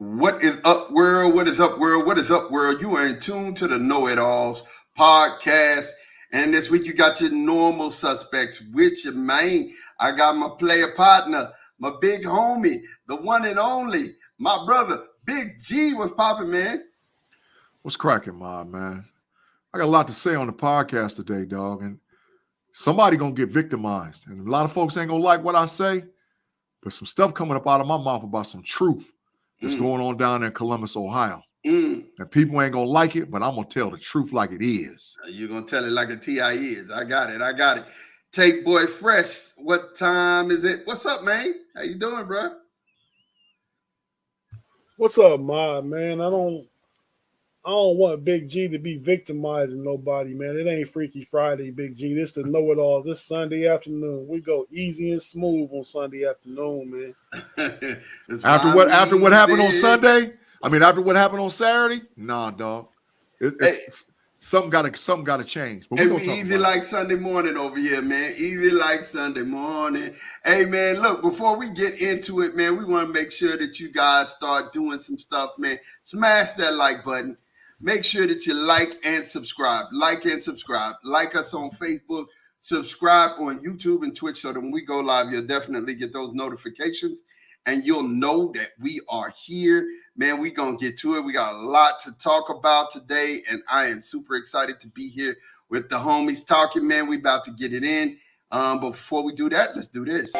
What is up, world? What is up, world? What is up, world? You are in tune to the KnoItAllz podcast. And this week you got your normal suspects with your man. I got my player partner, my big homie, the one and only, my brother, Big G. What's popping, man? What's cracking, man? I got a lot to say on the podcast today, dog. And somebody going to get victimized. And a lot of folks ain't going to like what I say. But some stuff coming up out of my mouth about some truth that's going on down there in Columbus, Ohio. And people ain't going to like it, but I'm going to tell the truth like it is. You're going to tell it like a T.I. is. I got it. Take Boy Fresh. What time is it? What's up, man? How you doing, bro? What's up, man? I don't want Big G to be victimizing nobody, man. It ain't Freaky Friday, Big G. This the KnoItAllz. This Sunday afternoon. We go easy and smooth on Sunday afternoon, man. After what happened on Sunday? After what happened on Saturday? Nah, dog. Something gotta change. But we easy like Sunday morning over here, man. Easy like Sunday morning. Hey, man, look, before we get into it, man, we want to make sure that you guys start doing some stuff, man. Smash that like button. Make sure that you like and subscribe. Like us on Facebook. Subscribe on YouTube and Twitch so that when we go live, you'll definitely get those notifications. And you'll know that we are here. Man, we're going to get to it. We got a lot to talk about today, and I am super excited to be here with the homies talking, man. We about to get it in. But before we do that, let's do this.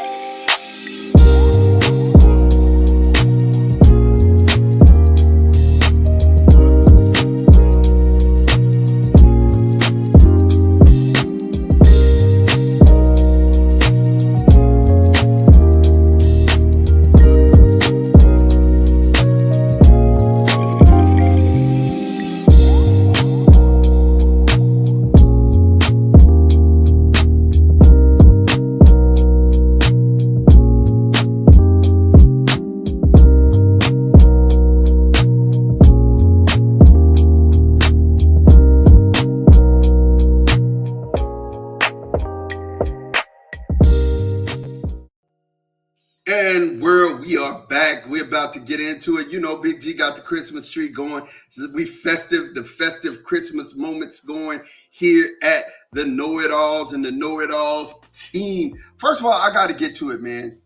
And we are back. We're about to get into it. You know, Big G got the Christmas tree going. The festive Christmas moments going here at the KnoItAllz and the KnoItAllz team. First of all, I got to get to it, man.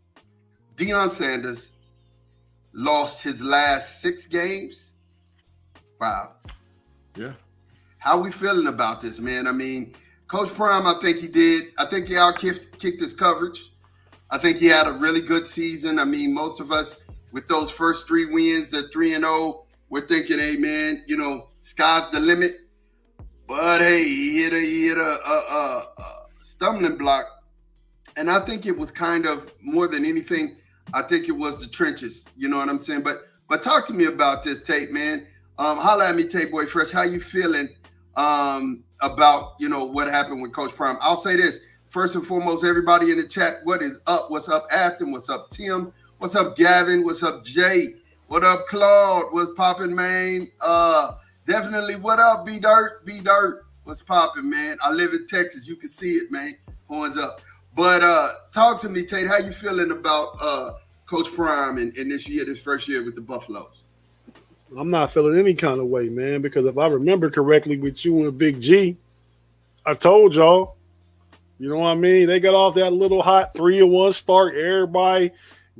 Deion Sanders lost his last 6 games. Wow. Yeah. How we feeling about this, man? Coach Prime, I think he out-kicked his coverage. I think he had a really good season. Most of us with those first 3 wins, the 3-0, we're thinking, hey, man, sky's the limit. But hey, he hit a stumbling block. And I think it was kind of more than anything, I think it was the trenches. You know what I'm saying? But talk to me about this, Tate, man. Holla at me, Tate Boy Fresh. How you feeling about, what happened with Coach Prime? I'll say this. First and foremost, everybody in the chat, what is up? What's up, Afton? What's up, Tim? What's up, Gavin? What's up, Jay? What up, Claude? What's popping, man? Definitely, what up, B-Dirt? B-Dirt, what's popping, man? I live in Texas. You can see it, man. Horns up. But talk to me, Tate. How you feeling about Coach Prime and this first year with the Buffaloes? I'm not feeling any kind of way, man, because if I remember correctly with you and Big G, I told y'all, you know what I mean? They got off that little hot 3-1 start. Everybody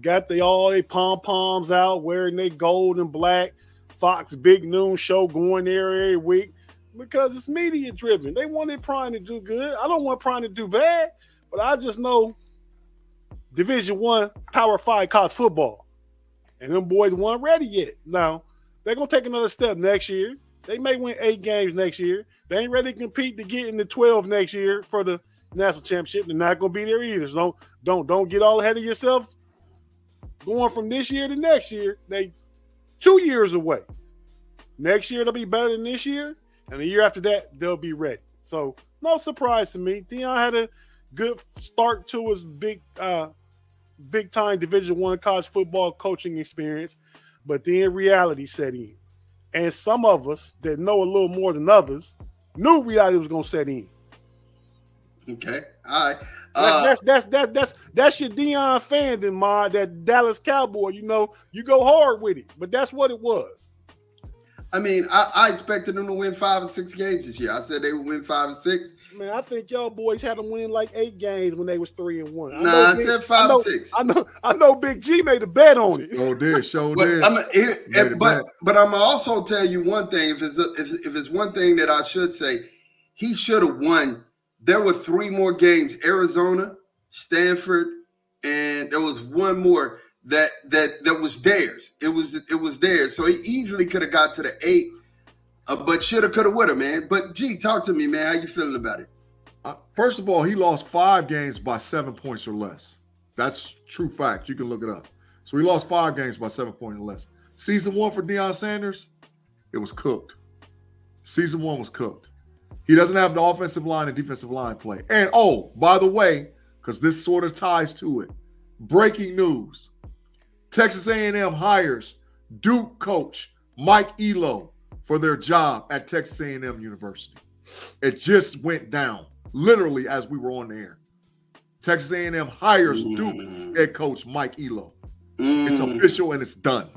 got all their pom-poms out, wearing their gold and black. Fox Big Noon show going there every week because it's media driven. They wanted Prime to do good. I don't want Prime to do bad, but I just know Division I, Power 5 college football. And them boys weren't ready yet. Now, they're going to take another step next year. They may win 8 games next year. They ain't ready to compete to get into 12 next year for the national championship. They're not going to be there either. So don't get all ahead of yourself. Going from this year to next year, they 2 years away. Next year they'll be better than this year, and the year after that they'll be ready. So no surprise to me. Deion had a good start to his big time Division I college football coaching experience, but then reality set in, and some of us that know a little more than others knew reality was going to set in. Okay. All right. That's your Deion fandom, Ma. That Dallas Cowboy. You know, you go hard with it, but that's what it was. I mean, I expected them to win 5 or 6 games this year. I said they would win 5 or 6. Man, I think y'all boys had them win like 8 games when they was 3-1. I said 5 or 6. I know Big G made a bet on it. Oh, did show but did. But I'm also tell you one thing. If it's one thing that I should say, he should have won. There were 3 more games: Arizona, Stanford, and there was one more that was theirs. It was theirs. So he easily could have got to the 8, but shoulda, coulda, woulda, man. But G, talk to me, man. How you feeling about it? First of all, he lost 5 games by 7 points or less. That's true fact. You can look it up. So he lost 5 games by 7 points or less. Season 1 for Deion Sanders, it was cooked. Season 1 was cooked. He doesn't have the offensive line and defensive line play. And, oh, by the way, because this sort of ties to it, breaking news. Texas A&M hires Duke coach Mike Elo for their job at Texas A&M University. It just went down, literally, as we were on the air. Texas A&M hires Duke head coach Mike Elo. It's official and it's done.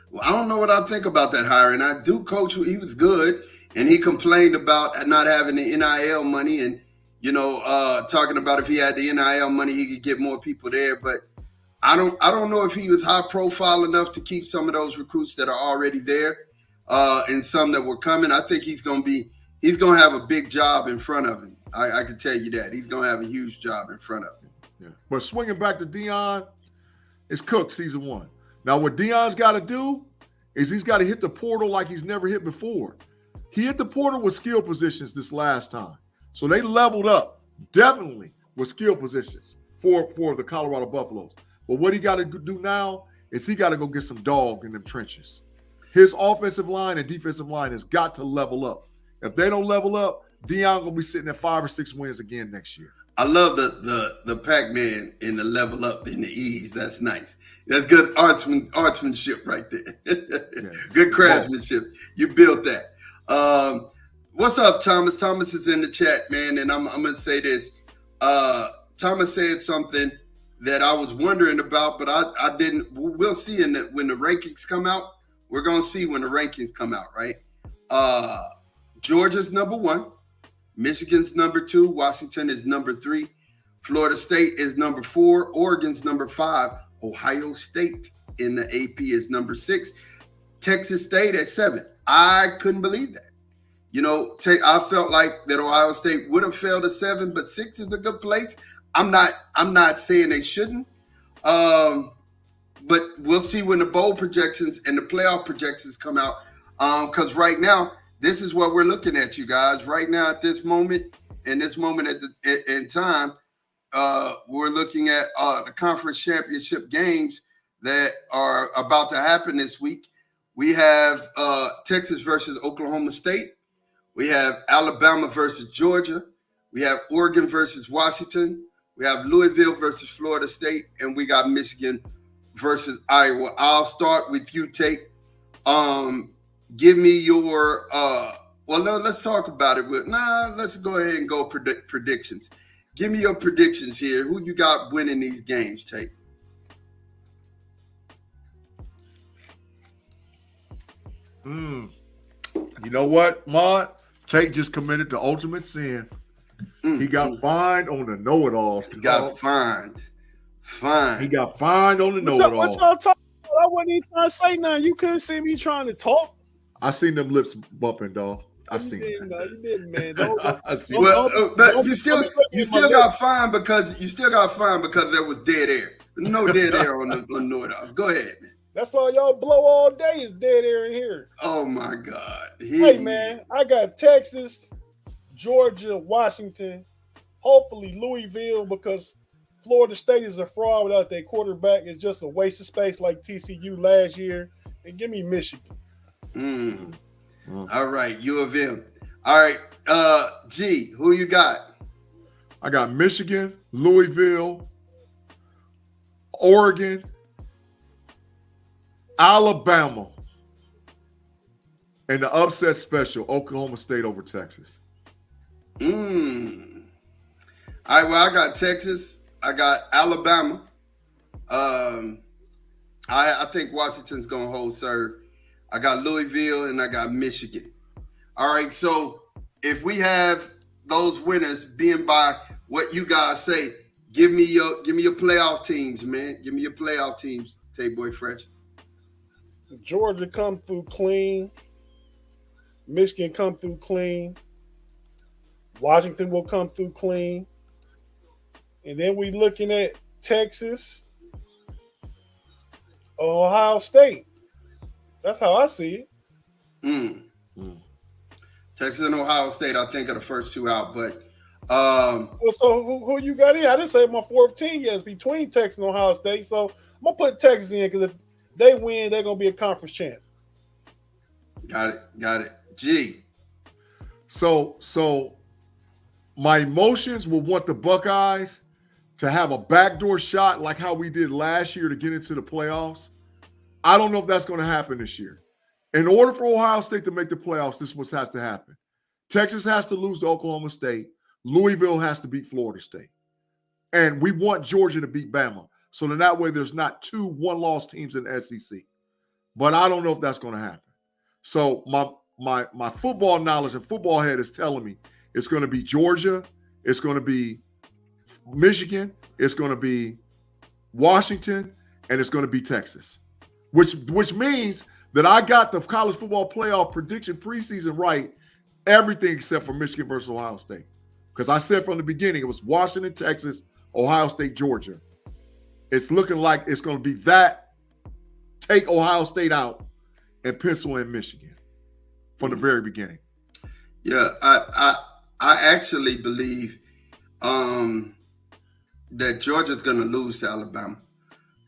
Well, I don't know what I think about that hiring. I do coach. He was good, and he complained about not having the NIL money, and talking about if he had the NIL money, he could get more people there. But I don't know if he was high profile enough to keep some of those recruits that are already there, and some that were coming. I think he's gonna have a big job in front of him. I can tell you that he's gonna have a huge job in front of him. Yeah. But swinging back to Deion, it's cooked season 1. Now, what Deion's got to do is he's got to hit the portal like he's never hit before. He hit the portal with skill positions this last time. So they leveled up, definitely, with skill positions for the Colorado Buffaloes. But what he got to do now is he got to go get some dog in them trenches. His offensive line and defensive line has got to level up. If they don't level up, Deion going to be sitting at 5 or 6 wins again next year. I love the Pac-Man in the level up in the ease. That's nice. That's good artsmanship right there. Yeah. Good craftsmanship. You built that. What's up, Thomas? Thomas is in the chat, man, and I'm going to say this. Thomas said something that I was wondering about, but I didn't. We'll see when the rankings come out. We're going to see when the rankings come out, right? Georgia's number 1. Michigan's number 2. Washington is number 3. Florida State is number 4. Oregon's number 5. Ohio State in the AP is number 6. Texas State at 7. I couldn't believe that. I felt like that Ohio State would have failed at 7, but 6 is a good place. I'm not saying they shouldn't. But we'll see when the bowl projections and the playoff projections come out. Because right now, this is what we're looking at, you guys. Right now, at this moment, in time, we're looking at the conference championship games that are about to happen this week. We have Texas versus Oklahoma State. We have Alabama versus Georgia. We have Oregon versus Washington. We have Louisville versus Florida State. And we got Michigan versus Iowa. I'll start with you, Tate. Give me your let's talk about it. Let's go ahead and go predictions. Give me your predictions here. Who you got winning these games, Tate? You know what, Maude? Tate just committed to ultimate sin. He got fined on the KnoItAllz. He got fined. He got fined on the KnoItAllz. What y'all talking about? I wasn't even trying to say nothing. You couldn't see me trying to talk. I seen them lips bumping, dog. I seen it. You didn't, man. You still got fined because there was dead air. No dead air on KnoItAllz. Go ahead, man. That's all y'all blow all day is dead air in here. Oh my God. Hey man, I got Texas, Georgia, Washington, hopefully Louisville, because Florida State is a fraud without their quarterback. It's just a waste of space like TCU last year. And give me Michigan. All right, U of M. All right, G, who you got? I got Michigan, Louisville, Oregon, Alabama, and the upset special, Oklahoma State over Texas. All right, well, I got Texas. I got Alabama. I think Washington's going to hold serve. I got Louisville, and I got Michigan. All right, so if we have those winners being by what you guys say, give me your playoff teams, man. Give me your playoff teams, Tay-Boy Fresh. Georgia come through clean. Michigan come through clean. Washington will come through clean. And then we looking at Texas, Ohio State. That's how I see it. Texas and Ohio State, I think, are the first two out. But well, so who you got in? I didn't say my fourth team yet. It's between Texas and Ohio State. So I'm going to put Texas in because if they win, they're going to be a conference champ. Got it. G. So my emotions will want the Buckeyes to have a backdoor shot like how we did last year to get into the playoffs. I don't know if that's going to happen this year. In order for Ohio State to make the playoffs, this is what has to happen. Texas has to lose to Oklahoma State. Louisville has to beat Florida State. And we want Georgia to beat Bama. So then that way there's not two one-loss teams in the SEC. But I don't know if that's going to happen. So my football knowledge and football head is telling me it's going to be Georgia, it's going to be Michigan, it's going to be Washington, and it's going to be Texas. Which means that I got the college football playoff prediction preseason right, everything except for Michigan versus Ohio State. Because I said from the beginning, it was Washington, Texas, Ohio State, Georgia. It's looking like it's going to be that, take Ohio State out, and pencil in Michigan from the very beginning. Yeah, I actually believe that Georgia's going to lose to Alabama,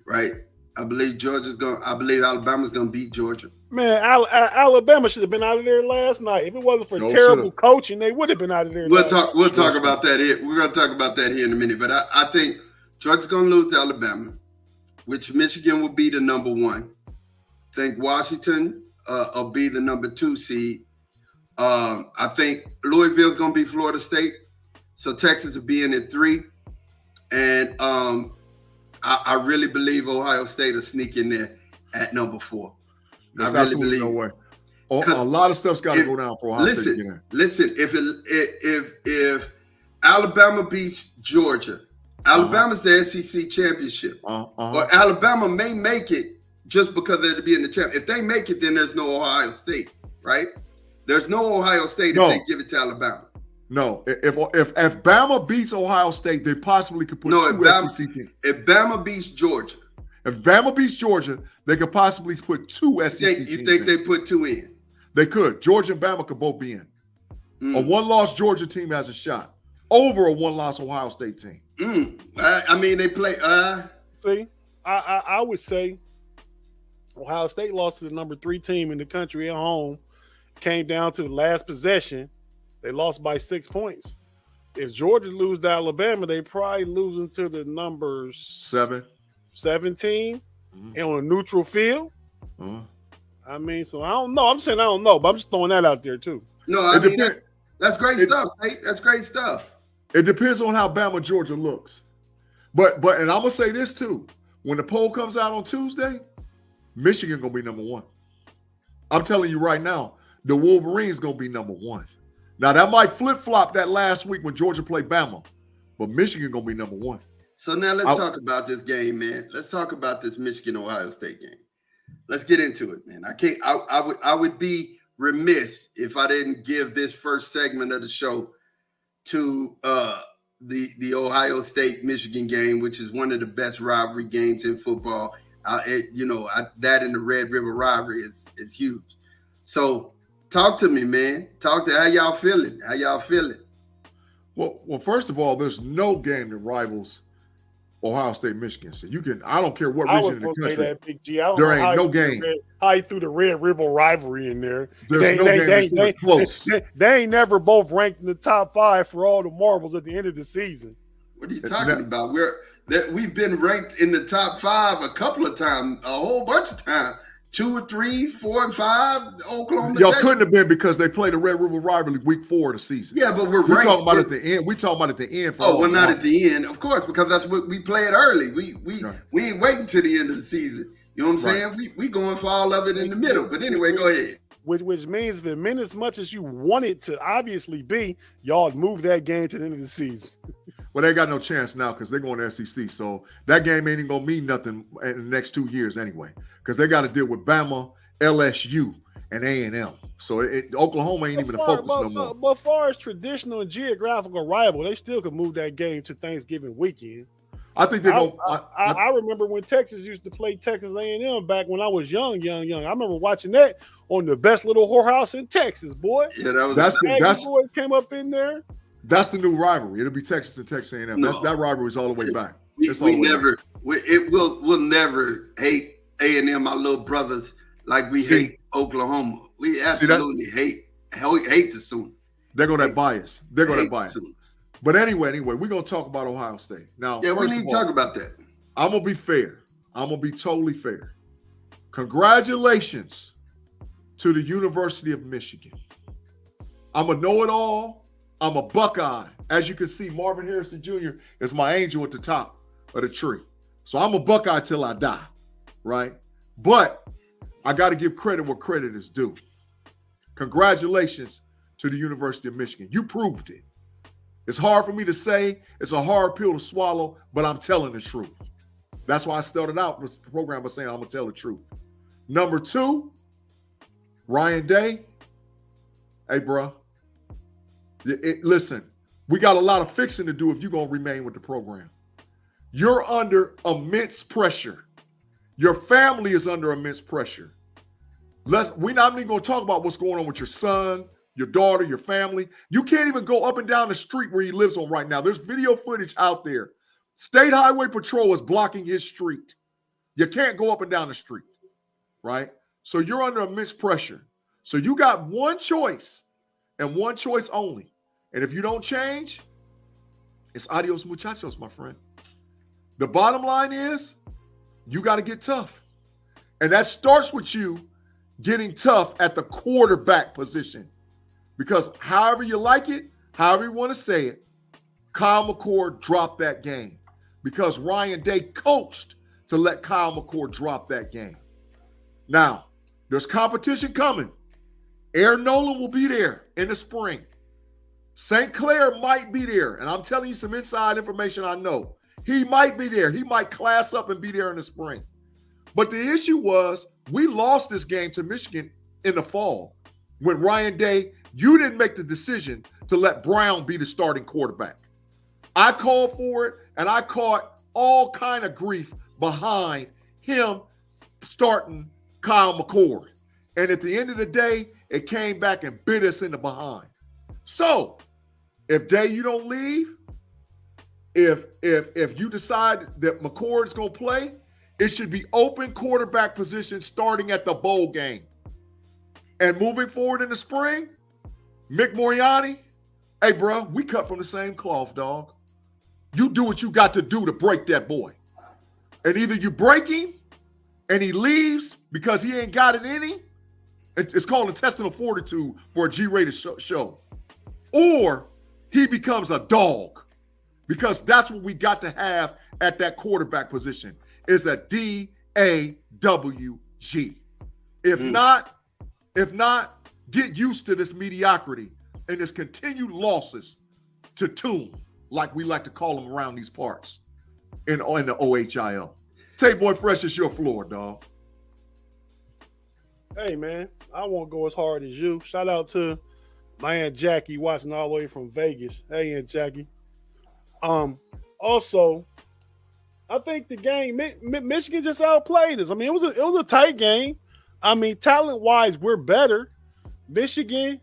right? I believe Alabama's going to beat Georgia. Man, Alabama should have been out of there last night. If it wasn't for terrible coaching, they would have been out of there. We'll talk about that here. We're going to talk about that here in a minute. But I think Georgia's going to lose to Alabama, which Michigan will be the number one. I think Washington will be the number 2 seed. I think Louisville's going to be Florida State. So Texas will be in at 3. And I really believe Ohio State will sneak in there at number 4. There's absolutely no way. A lot of stuff's got to go down for Ohio State to get in. Listen, if Alabama beats Georgia, Alabama's the SEC championship. Or Alabama may make it just because they'll be in the champ. If they make it, then there's no Ohio State, right? There's no Ohio State if they give it to Alabama. No, if Bama beats Ohio State, they possibly could put two SEC teams. If Bama beats Georgia. If Bama beats Georgia, they could possibly put 2 SEC teams. You think they put 2 in? They could. Georgia and Bama could both be in. A one-loss Georgia team has a shot over a one-loss Ohio State team. I mean, they play. See, I would say Ohio State lost to the number 3 team in the country at home. Came down to the last possession. They lost by 6 points. If Georgia loses to Alabama, they probably losing to the number 17 and on a neutral field. I mean, so I don't know. I'm saying I don't know, but I'm just throwing that out there too. No, I mean, that's great stuff, mate. That's great stuff. It depends on how Bama Georgia looks. But and I'm gonna say this too. When the poll comes out on Tuesday, Michigan gonna be number 1. I'm telling you right now, the Wolverines gonna be number 1. Now that might flip-flop that last week when Georgia played Bama, but Michigan gonna be number 1. So now let's talk about this game, man. Let's talk about this Michigan-Ohio State game. Let's get into it, man. I would be remiss if I didn't give this first segment of the show to the Ohio State-Michigan game, which is one of the best rivalry games in football. That and the Red River rivalry is huge. So talk to me, man. Talk to how y'all feeling. Well, first of all, there's no game that rivals Ohio State, Michigan. So I don't care what region in the country. That, Big G. There ain't no game. How you threw the Red River rivalry in there? There's no game that's close. They ain't never both ranked in the top 5 for all the marbles at the end of the season. What are you talking about? We've been ranked in the top 5 a couple of times, a whole bunch of times. 2 or 3, 4 and 5. Oklahoma. Y'all Texas. couldn't have been because they played the Red River rivalry week 4 of the season. Yeah, but we're talking about ranked. at the end. We talking about at the end. Oh, well, not at the end, of course, because that's what we play it early. We ain't waiting till the end of the season. You know what I'm saying? We going for all of it in the middle. But anyway, go ahead. Which means if it meant as much as you want it to obviously be, y'all move that game to the end of the season. Well, they got no chance now because they're going to SEC. So that game ain't even going to mean nothing in the next 2 years anyway, because they got to deal with Bama, LSU, and A&M. So Oklahoma ain't even a focus no more. But as far as traditional and geographical rival, they still could move that game to Thanksgiving weekend. I think they're going. I remember when Texas used to play Texas A&M back when I was young. I remember watching that on the best little whorehouse in Texas, boy. Yeah, that was that's boys came up in there. That's the new rivalry. It'll be Texas and Texas A&M. No. That rivalry is all the way back. We'll never hate A&M, my little brothers, like we hate Oklahoma. We absolutely hate the Sooners. They're going to bias. But anyway, we're going to talk about Ohio State. Now, yeah, we need to talk about that. I'm going to be fair. I'm going to be totally fair. Congratulations to the University of Michigan. I'm a know-it-all. I'm a Buckeye. As you can see, Marvin Harrison Jr. is my angel at the top of the tree. So I'm a Buckeye till I die, right? But I got to give credit where credit is due. Congratulations to the University of Michigan. You proved it. It's hard for me to say. It's a hard pill to swallow, but I'm telling the truth. That's why I started out with the program by saying I'm going to tell the truth. Number 2, Ryan Day. Hey, bro. Listen, we got a lot of fixing to do if you're going to remain with the program. You're under immense pressure. Your family is under immense pressure. We're not even going to talk about what's going on with your son, your daughter, your family. You can't even go up and down the street where he lives on right now. There's video footage out there. State Highway Patrol is blocking his street. You can't go up and down the street, right? So you're under immense pressure. So you got one choice and one choice only. And if you don't change, it's adios muchachos, my friend. The bottom line is you got to get tough. And that starts with you getting tough at the quarterback position. Because however you like it, however you want to say it, Kyle McCord dropped that game. Because Ryan Day coached to let Kyle McCord drop that game. Now, there's competition coming. Aaron Nolan will be there in the spring. St. Clair might be there, and I'm telling you some inside information I know. He might be there. He might class up and be there in the spring. But the issue was we lost this game to Michigan in the fall when Ryan Day, you didn't make the decision to let Brown be the starting quarterback. I called for it, and I caught all kind of grief behind him starting Kyle McCord. And at the end of the day, it came back and bit us in the behind. So, if Day, you don't leave, if you decide that McCord is going to play, it should be open quarterback position starting at the bowl game. And moving forward in the spring, Mick Moriarty, hey, bro, we cut from the same cloth, dog. You do what you got to do to break that boy. And either you break him and he leaves because he ain't got it in him. It's called intestinal fortitude for a G-rated show. Or he becomes a dog, because that's what we got to have at that quarterback position is a DAWG. If not, get used to this mediocrity and this continued losses to Toon, like we like to call them around these parts in the OHIO. Tay Boy Fresh, is your floor, dog. Hey, man, I won't go as hard as you. Shout out to my Aunt Jackie watching all the way from Vegas. Hey, Aunt Jackie. Also, I think the game, Michigan just outplayed us. I mean, it was a tight game. I mean, talent-wise, we're better. Michigan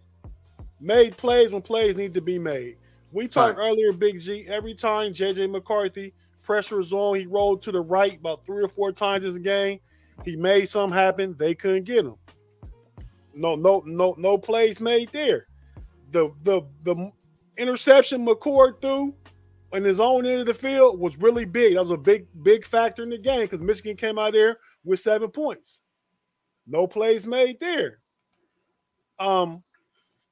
made plays when plays need to be made. We talked earlier, Big G, every time J.J. McCarthy, pressure was on, he rolled to the right about 3 or 4 times this game. He made something happen. They couldn't get him. No plays made there. The interception McCord threw in his own end of the field was really big. That was a big factor in the game because Michigan came out there with 7 points. No plays made there.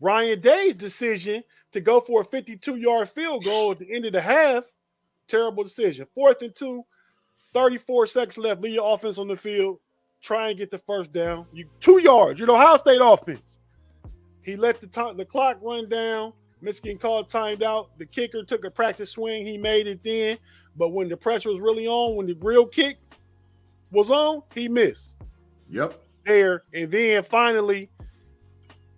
Ryan Day's decision to go for a 52-yard field goal at the end of the half, terrible decision. 4th and 2, 34 seconds left. Leave your offense on the field. Try and get the first down. 2 yards. You're the Ohio State offense. He let the clock run down. Michigan called timed out. The kicker took a practice swing. He made it then. But when the pressure was really on, when the real kick was on, he missed. Yep. There. And then finally,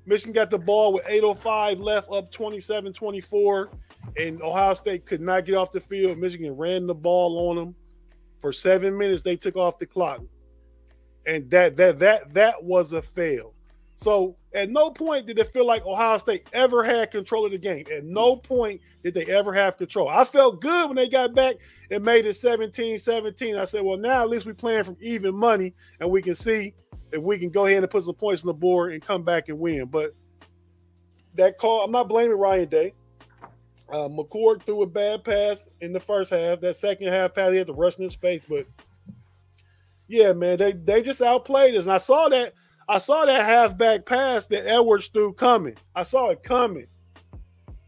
Michigan got the ball with 8:05 left, up 27-24, and Ohio State could not get off the field. Michigan ran the ball on them for 7 minutes. They took off the clock, and that was a fail. So at no point did it feel like Ohio State ever had control of the game. At no point did they ever have control. I felt good when they got back and made it 17-17. I said, well, now at least we're playing from even money, and we can see if we can go ahead and put some points on the board and come back and win. But that call, I'm not blaming Ryan Day. McCord threw a bad pass in the first half. That second half pass, he had to rush in his face. But yeah, man, they just outplayed us. And I saw that halfback pass that Edwards threw coming. I saw it coming.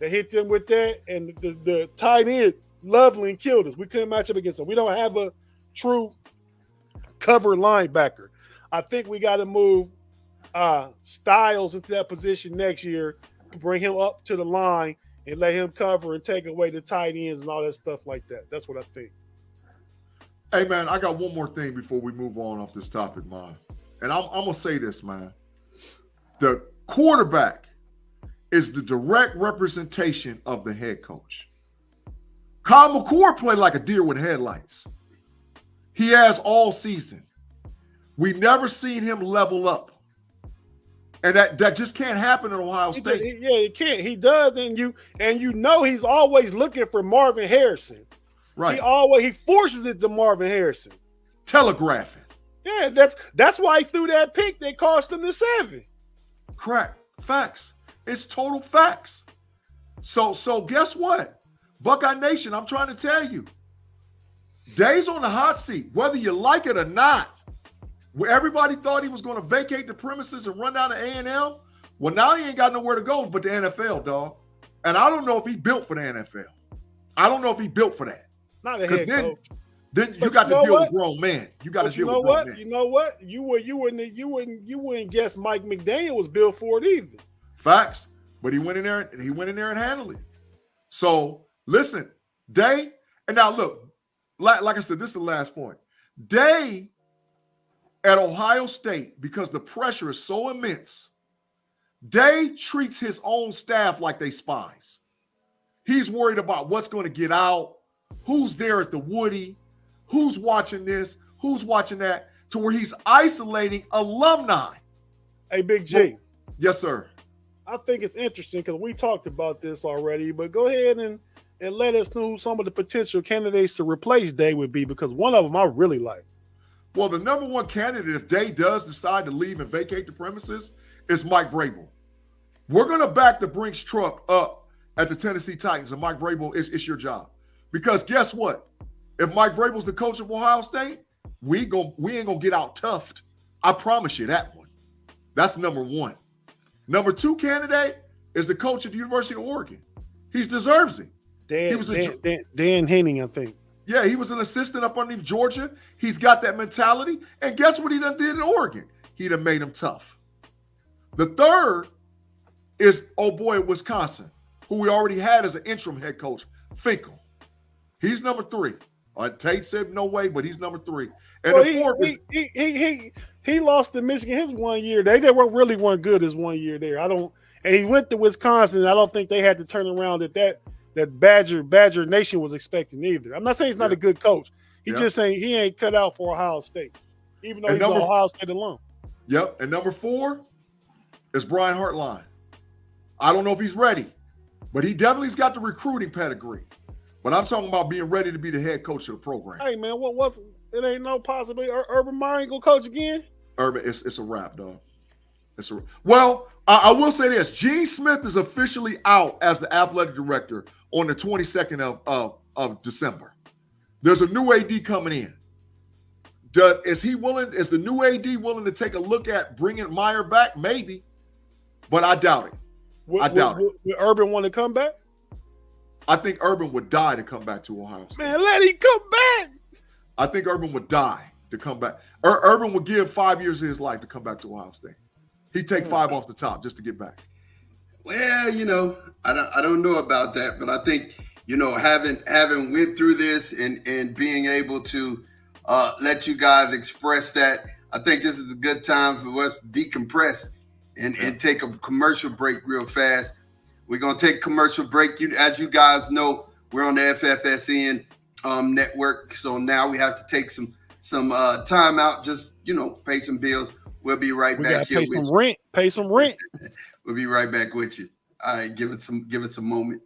They hit them with that, and the tight end Loveland killed us. We couldn't match up against them. We don't have a true cover linebacker. I think we got to move Styles into that position next year, bring him up to the line and let him cover and take away the tight ends and all that stuff like that. That's what I think. Hey, man, I got one more thing before we move on off this topic, man. And I'm going to say this, man. The quarterback is the direct representation of the head coach. Kyle McCord played like a deer with headlights. He has all season. We've never seen him level up. And that just can't happen at Ohio State. It can't. He does, and you know he's always looking for Marvin Harrison. Right. He forces it to Marvin Harrison. Telegraphing. Yeah, that's why he threw that pick that cost him the 7. Correct. Facts. It's total facts. So guess what? Buckeye Nation, I'm trying to tell you. Day's on the hot seat, whether you like it or not. Where everybody thought he was going to vacate the premises and run down to A&M. Well, now he ain't got nowhere to go but the NFL, dog. And I don't know if he built for the NFL. I don't know if he built for that. Not a head coach. Then you got to deal with grown men. You got to deal with grown men. You know what? You wouldn't guess Mike McDaniel was built for it either. Facts. But he went in there and handled it. So listen, Day, and now look, like I said, this is the last point. Day at Ohio State, because the pressure is so immense, Day treats his own staff like they spies. He's worried about what's going to get out, who's there at the Woody, who's watching this, who's watching that, to where he's isolating alumni. Hey, Big G. Yes, sir. I think it's interesting because we talked about this already, but go ahead and let us know who some of the potential candidates to replace Day would be, because one of them I really like. Well, the number one candidate, if Day does decide to leave and vacate the premises, is Mike Vrabel. We're going to back the Brinks truck up at the Tennessee Titans, and Mike Vrabel, it's your job. Because guess what? If Mike Vrabel's the coach of Ohio State, we ain't going to get out toughed. I promise you that one. That's number one. Number two candidate is the coach at the University of Oregon. He deserves it. Dan Henning, I think. Yeah, he was an assistant up underneath Georgia. He's got that mentality. And guess what he done did in Oregon? He done made him tough. The third is, Wisconsin, who we already had as an interim head coach, Finkel. He's number 3. Tate said no way, but he's number 3. And the fourth is, he lost to Michigan his 1 year. They weren't good his 1 year there. And he went to Wisconsin. I don't think they had to turn around that Badger Nation was expecting either. I'm not saying he's not a good coach. He's just saying he ain't cut out for Ohio State, even though he's an Ohio State alum. Yep. And number 4 is Brian Hartline. I don't know if he's ready, but he definitely's got the recruiting pedigree. But I'm talking about being ready to be the head coach of the program. Hey, man, it ain't no possibility. Urban Meyer ain't gonna coach again? Urban, it's a wrap, dog. Well, I will say this. Gene Smith is officially out as the athletic director on the 22nd of December. There's a new AD coming in. Is the new AD willing to take a look at bringing Meyer back? Maybe, but I doubt it. Would Urban want to come back? I think Urban would die to come back to Ohio State. Man, let him come back. I think Urban would die to come back. Urban would give 5 years of his life to come back to Ohio State. He'd take 5 off the top just to get back. Well, I don't know about that, but I think, having went through this and being able to let you guys express that, I think this is a good time for us to decompress and take a commercial break real fast. We're going to take a commercial break. As you guys know, we're on the FFSN network, so now we have to take some time out, just, pay some bills. We'll be right back here with you. Pay some rent. We'll be right back with you. All right, give it some moment.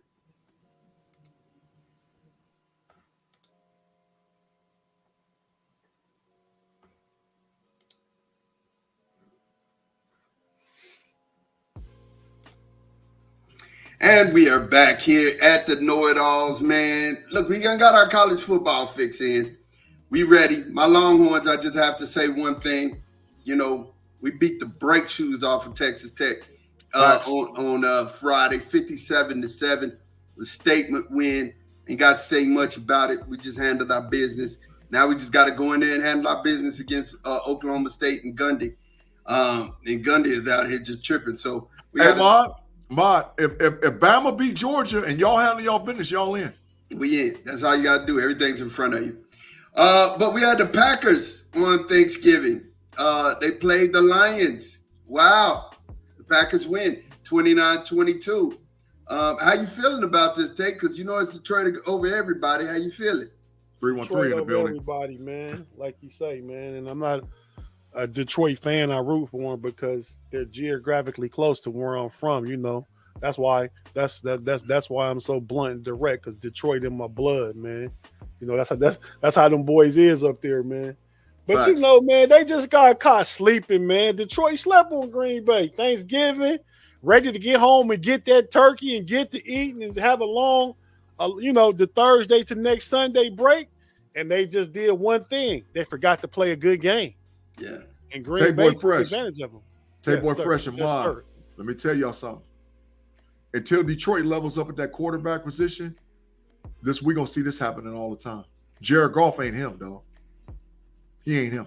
And we are back here at the KnoItAllz, man. Look, we got our college football fix in. We ready. My Longhorns, I just have to say one thing. We beat the brake shoes off of Texas Tech on Friday, 57-7. It was a statement win. Ain't got to say much about it. We just handled our business. Now we just got to go in there and handle our business against Oklahoma State and Gundy. And Gundy is out here just tripping. So we got if Bama beat Georgia and y'all handle y'all business, y'all in. We in. That's all you got to do. Everything's in front of you. But we had the Packers on Thanksgiving. They played the Lions. Wow. The Packers win 29-22. How you feeling about this, Tate? Because it's Detroit over everybody. How you feeling? 313 in the building. Everybody, man. Like you say, man. And I'm not a Detroit fan. I root for them because they're geographically close to where I'm from. That's why why I'm so blunt and direct, because Detroit in my blood, man. That's how them boys is up there, man. But Facts. Man, they just got caught sleeping, man. Detroit slept on Green Bay. Thanksgiving, ready to get home and get that turkey and get to eat and have a long, the Thursday to next Sunday break. And they just did one thing. They forgot to play a good game. Yeah. And Green Bay took advantage of them. Tay-Boy fresh in mind. Let me tell y'all something. Until Detroit levels up at that quarterback position, we're going to see this happening all the time. Jared Goff ain't him, dog. He ain't him.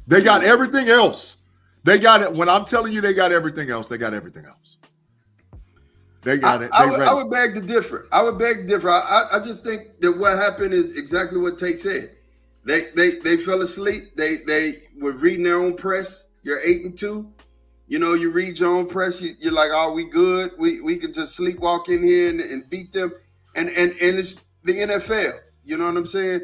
They got everything else. They got it. When I'm telling you they got everything else, they got everything else. They got it. I would beg to differ. I just think that what happened is exactly what Tate said. They fell asleep. They were reading their own press. You're 8-2. You read your own press. You're like, oh, we good. We can just sleepwalk in here and beat them. And it's the NFL. You know what I'm saying?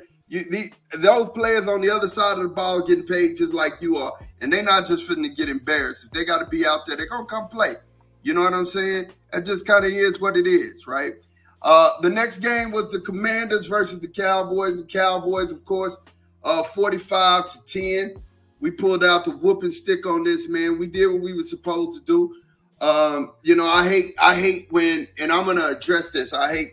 Those players on the other side of the ball getting paid just like you are. And they're not just fitting to get embarrassed. If they got to be out there, they're going to come play. You know what I'm saying? That just kind of is what it is, right? The next game was the Commanders versus the Cowboys. The Cowboys, of course, 45-10. We pulled out the whooping stick on this, man. We did what we were supposed to do. I hate when, and I'm going to address this. I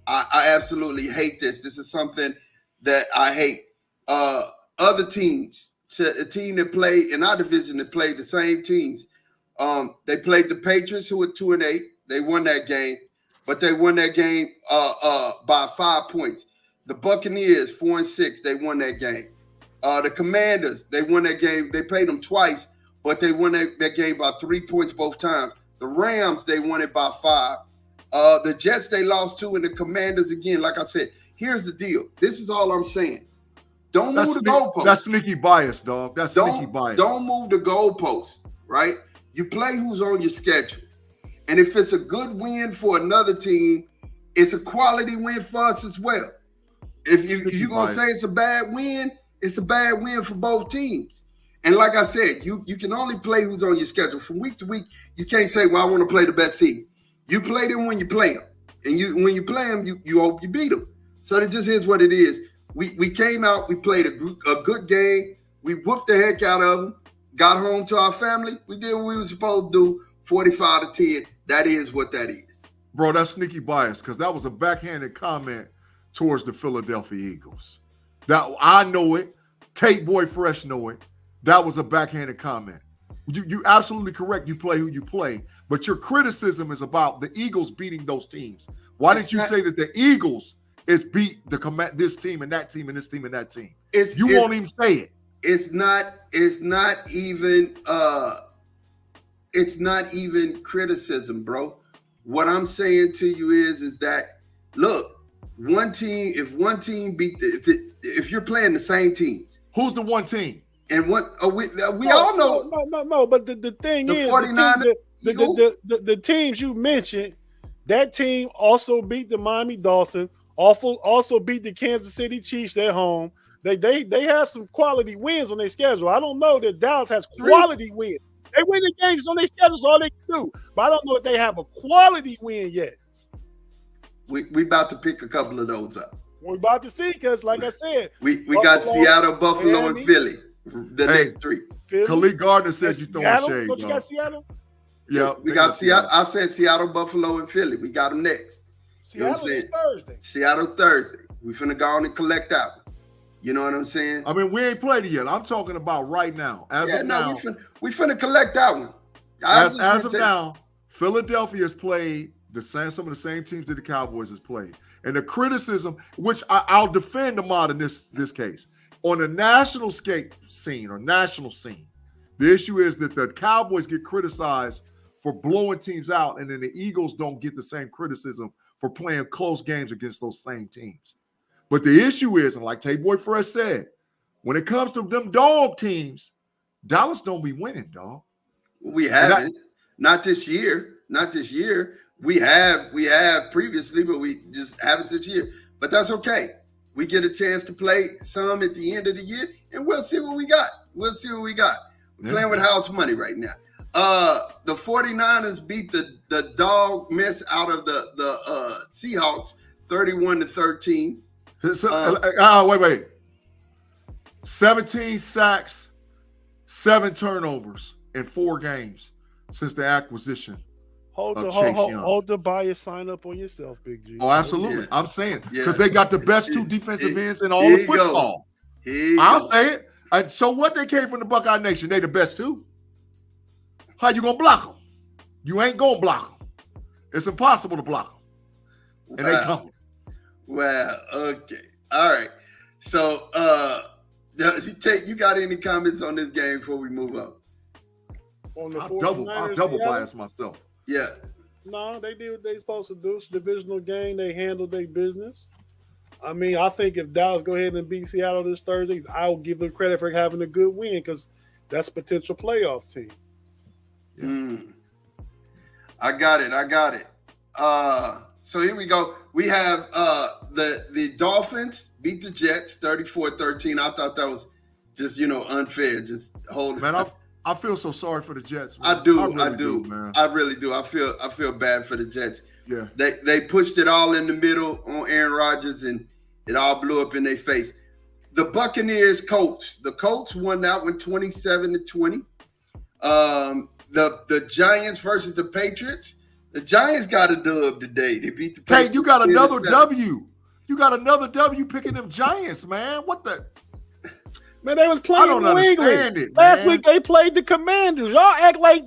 absolutely hate this. This is something that I hate. Other teams, a team that played in our division that played the same teams. They played the Patriots, who were 2-8. They won that game, but they won that game by 5 points. The Buccaneers, 4-6, they won that game. The Commanders, they won that game. They played them twice, but they won that game by 3 points both times. The Rams, they won it by 5. The Jets, they lost 2, and the Commanders, again, like I said, here's the deal. This is all I'm saying. Don't move the goalpost. That's sneaky bias, dog. That's sneaky bias. Don't move the goalpost, right? You play who's on your schedule. And if it's a good win for another team, it's a quality win for us as well. If you're going to say it's a bad win, it's a bad win for both teams. And like I said, you can only play who's on your schedule. From week to week, you can't say, well, I want to play the best team. You play them when you play them. And when you play them, you hope you beat them. So it just is what it is. We came out, we played a good game. We whooped the heck out of them, got home to our family. We did what we were supposed to do, 45-10. That is what that is. Bro, that's sneaky bias because that was a backhanded comment towards the Philadelphia Eagles. Now, I know it. Tate Boy Fresh know it. That was a backhanded comment. You absolutely correct. You play who you play, but your criticism is about the Eagles beating those teams. Why didn't you say that the Eagles is beat this team and that team and this team and that team? You won't even say it. It's not even criticism, bro. What I'm saying to you is that look, if one team if you're playing the same teams, who's the one team? And what we all know. No. But the thing is, 49ers, the teams you mentioned, that team also beat the Miami Dolphins. Also beat the Kansas City Chiefs at home. They have some quality wins on their schedule. I don't know that Dallas has quality wins. They win the games on their schedule, all they can do. But I don't know if they have a quality win yet. We about to pick a couple of those up. We're about to see because, like I said, we got Seattle, Buffalo, Miami, and Philly. The next three. Khalid Gardner says you throwing shade. Don't you got Seattle? Yeah, we got Seattle. I said Seattle, Buffalo, and Philly. We got them next. Seattle is Thursday. Seattle's Thursday. We finna go on and collect that one. You know what I'm saying? I mean, we ain't played it yet. I'm talking about right now. Now, we finna collect that one. As of now, Philadelphia has played some of the same teams that the Cowboys has played. And the criticism, which I'll defend them out in this case, on a national scene, the issue is that the Cowboys get criticized for blowing teams out, and then the Eagles don't get the same criticism for playing close games against those same teams. But the issue is, and like Tate Boy Fresh said, when it comes to them dog teams, Dallas don't be winning, dog. We haven't. Not this year. Not this year. We have previously, but we just haven't this year. But that's okay. We get a chance to play some at the end of the year, and we'll see what we got. We're playing with house money right now. The 49ers beat the dog mess out of the Seahawks 31-13. Wait. 17 sacks, 7 turnovers in 4 games since the acquisition. Hold the bias sign up on yourself, Big G. Oh, absolutely. Yeah. I'm saying because they got the best 2 defensive ends in all of football. I'll say it. And so what? They came from the Buckeye Nation. They the best 2. How you gonna block them? You ain't gonna block them. It's impossible to block them. And they come. Well, okay, all right. So, you got any comments on this game before we move on? I'll double bias myself. Yeah. No, they did what they supposed to do. It's a divisional game. They handled their business. I mean, I think if Dallas go ahead and beat Seattle this Thursday, I'll give them credit for having a good win because that's a potential playoff team. Yeah. I got it. So here we go. We have the Dolphins beat the Jets 34-13. I thought that was just unfair. Just holding. Man, I feel so sorry for the Jets. Man. I do, man. I really do. I feel bad for the Jets. Yeah. They pushed it all in the middle on Aaron Rodgers, and it all blew up in their face. The Buccaneers Colts. The Colts won that one 27-20. The Giants versus the Patriots. The Giants got a dub today. They beat the Patriots. Hey, you got another W. You got another W picking them Giants, man. What the? Man, they was playing New England. Last week they played the Commanders. Y'all act like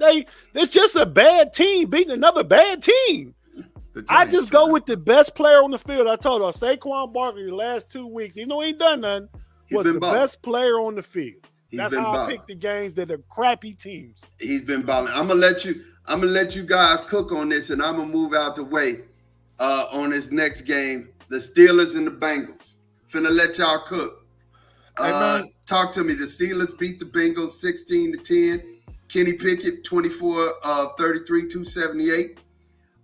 it's just a bad team beating another bad team. I just go with the best player on the field. I told y'all, Saquon Barkley the last 2 weeks, even though he ain't done nothing, was the best player on the field. That's how I pick the games that are crappy teams. He's been balling. I'm gonna let you guys cook on this, and I'm gonna move out the way on this next game. The Steelers and the Bengals. Finna let y'all cook. Talk to me. The Steelers beat the Bengals 16-10. Kenny Pickett 24 33 278.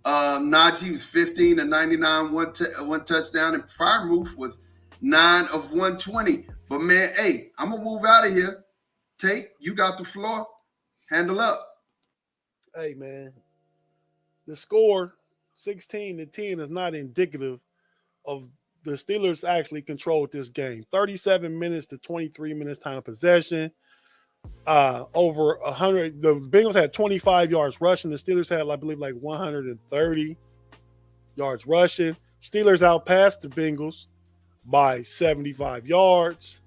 Najee was 15-99, one touchdown, and Freiermuth was 9 of 120. But man, hey, I'm gonna move out of here. Tate, you got the floor. Handle up. Hey man, the score 16-10 is not indicative of the Steelers actually controlled this game. 37 minutes to 23 minutes time of possession. Over 100. The Bengals had 25 yards rushing. The Steelers had, I believe, like 130 yards rushing. Steelers outpassed the Bengals by 75 yards.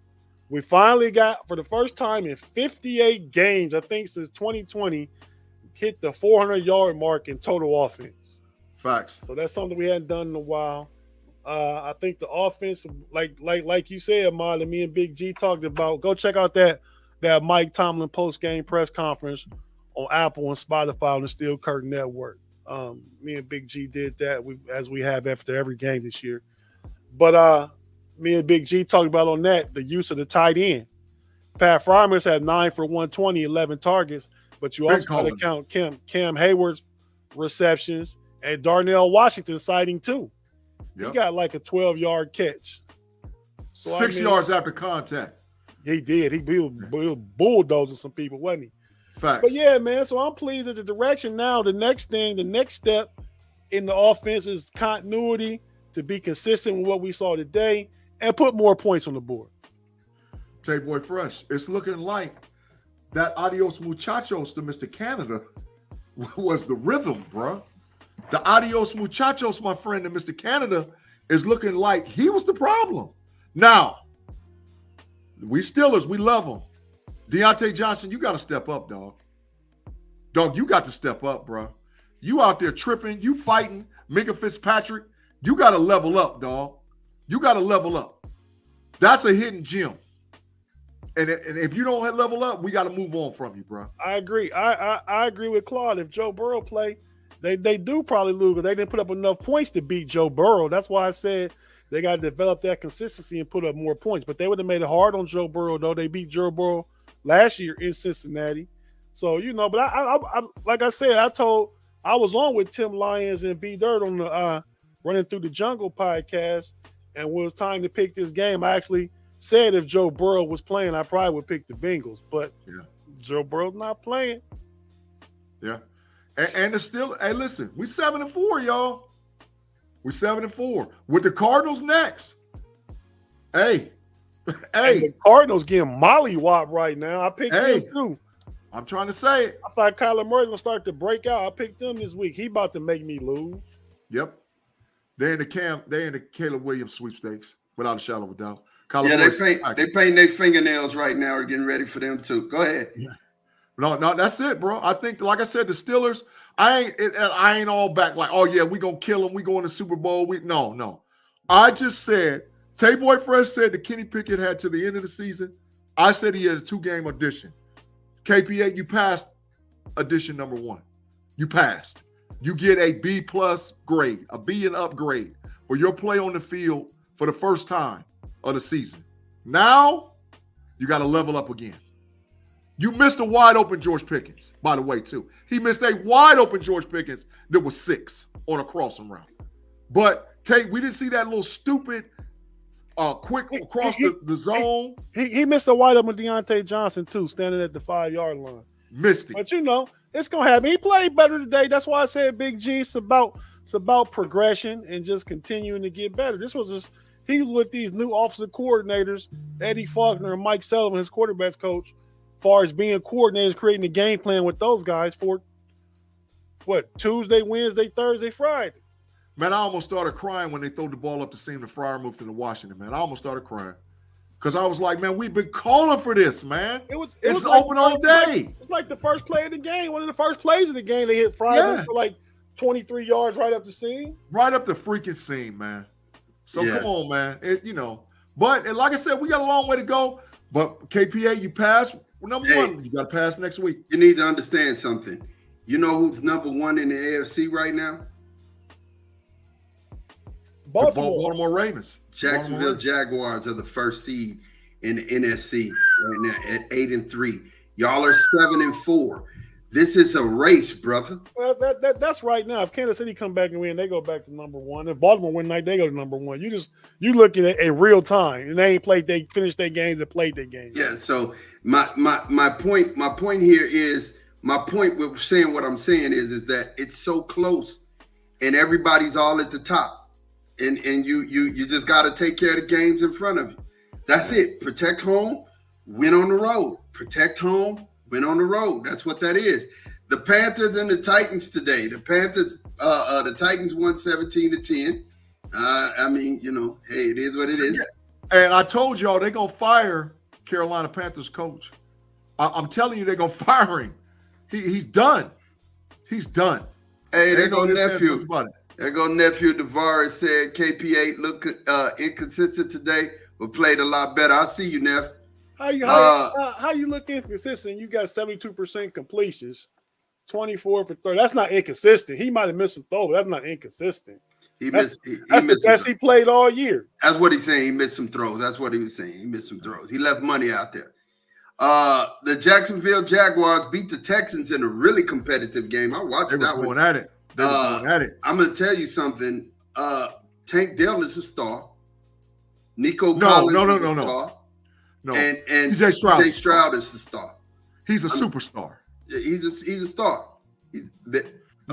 We finally got, for the first time in 58 games, I think since 2020, hit the 400-yard mark in total offense. Facts. So that's something we hadn't done in a while. I think the offense, like you said, Marlon, me and Big G talked about. Go check out that Mike Tomlin post-game press conference on Apple and Spotify on the Steel Curtain Network. Me and Big G did that as we have after every game this year. But me and Big G talked about on that the use of the tight end. Pat Fryer's had 9 for 120, 11 targets, but you also got to count Cam Hayward's receptions and Darnell Washington sighting too. Yep. He got like a 12-yard catch. So 6 yards after contact. He did. He was bulldozing some people, wasn't he? Facts. But yeah, man, so I'm pleased at the direction now. The next step in the offense is continuity to be consistent with what we saw today and put more points on the board. Tay-Boy Fresh, it's looking like that adios muchachos to Mr. Canada was the rhythm, bro. The adios muchachos, my friend, to Mr. Canada is looking like he was the problem. Now, we Steelers, we love him. Deontay Johnson, you got to step up, dog. Dog, you got to step up, bro. You out there tripping, you fighting, Minka Fitzpatrick. You got to level up, dog. You got to level up. That's a hidden gem. And if you don't level up, we got to move on from you, bro. I agree. I agree with Claude. If Joe Burrow play, they do probably lose, but they didn't put up enough points to beat Joe Burrow. That's why I said they got to develop that consistency and put up more points. But they would have made it hard on Joe Burrow, though. They beat Joe Burrow last year in Cincinnati. So, but I like I said, I was on with Tim Lyons and B Dirt on the Running Through the Jungle podcast, and when it was time to pick this game, I actually said if Joe Burrow was playing, I probably would pick the Bengals. But Joe Burrow's not playing. Yeah. And it's still, hey, listen, we 7-4, y'all. We 7-4 with the Cardinals next. Hey. And the Cardinals getting mollywopped right now. I picked them too. I'm trying to say it. I thought Kyler Murray gonna start to break out. I picked them this week. He about to make me lose. Yep. They in the Caleb Williams sweepstakes, without a shadow of a doubt. They painting their fingernails right now. We're getting ready for them too. Go ahead. Yeah. No, that's it, bro. I think, like I said, the Steelers. I ain't all back like, oh yeah, we gonna kill them. We going to Super Bowl. No. I just said, Tay-Boy Fresh said that Kenny Pickett had to the end of the season. I said he had a 2-game audition. KPA, you passed audition number 1. You passed. You get a B+ grade, a B and upgrade for your play on the field for the first time of the season. Now you got to level up again. You missed a wide open George Pickens, by the way, too. He missed a wide open George Pickens that was 6 on a crossing route. But we didn't see that little stupid quick across the zone. He missed a wide open Deontay Johnson, too, standing at the 5-yard line. Missed it. But it's gonna happen. He played better today. That's why I said Big G. It's about progression and just continuing to get better. He was with these new offensive coordinators, Eddie Faulkner and Mike Sullivan, his quarterbacks coach, as far as being coordinators, creating a game plan with those guys for Tuesday, Wednesday, Thursday, Friday. Man, I almost started crying when they threw the ball up the seam to Freiermuth into Washington, man. I almost started crying. Because I was like, man, we've been calling for this, man. It's like open all day. It's like the first play of the game. One of the first plays of the game, they hit Freiermuth for like 23 yards right up the seam. Right up the freaking seam, man. So come on, man. But like I said, we got a long way to go. But KPA, you passed. Number 1, you got to pass next week. You need to understand something. You know who's number 1 in the AFC right now? Baltimore Ravens. Jacksonville Jaguars are the first seed in the NFC right now at 8-3. Y'all are 7-4. This is a race, brother. Well, that's right now. If Kansas City come back and win, they go back to number 1. If Baltimore win tonight, they go to number 1. You looking at real time, and they finished their games and played their games. Yeah. So my point here is with saying what I'm saying is that it's so close, and everybody's all at the top. And you just got to take care of the games in front of you. That's it. Protect home, win on the road. Protect home, win on the road. That's what that is. The Panthers and the Titans today. The Titans won 17-10. I mean, hey, it is what it is. And I told y'all they're gonna fire Carolina Panthers coach. I'm telling you, they're gonna fire him. He's done. He's done. Hey, there go nephew. About it. There go nephew. Devar said KP8 looked inconsistent today, but played a lot better. I see you, Neff. How you look inconsistent? You got 72% completions, 24 for 30. That's not inconsistent. He might have missed some throw, but that's not inconsistent. That's the best he played all year. That's what he's saying. He missed some throws. That's what he was saying. He missed some throws. He left money out there. The Jacksonville Jaguars beat the Texans in a really competitive game. I watched that one. They were going at it. I'm going to tell you something. Tank Dell is a star. Nico Collins is a star. No. And CJ Stroud is the star. He's a superstar. He's a star. He is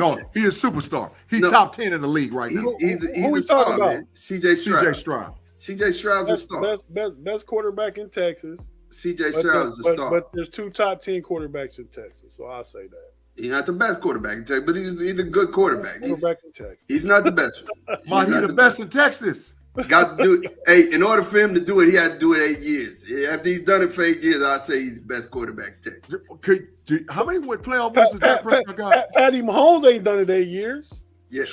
a superstar. He's top 10 in the league right now. He's a star, man. CJ Stroud. CJ Stroud's a star. Best quarterback in Texas. CJ Stroud is a star. But there's 2 top 10 quarterbacks in Texas, so I'll say that. He's not the best quarterback in Texas, but he's a good quarterback. He's not the best. He's the best in Texas. Got to do it. Hey, in order for him to do it, he had to do it 8 years. After he's done it for 8 years, I'd say he's the best quarterback in Texas. How many playoff wins has Dak Prescott got? Patty Mahomes ain't done it 8 years. Yeah,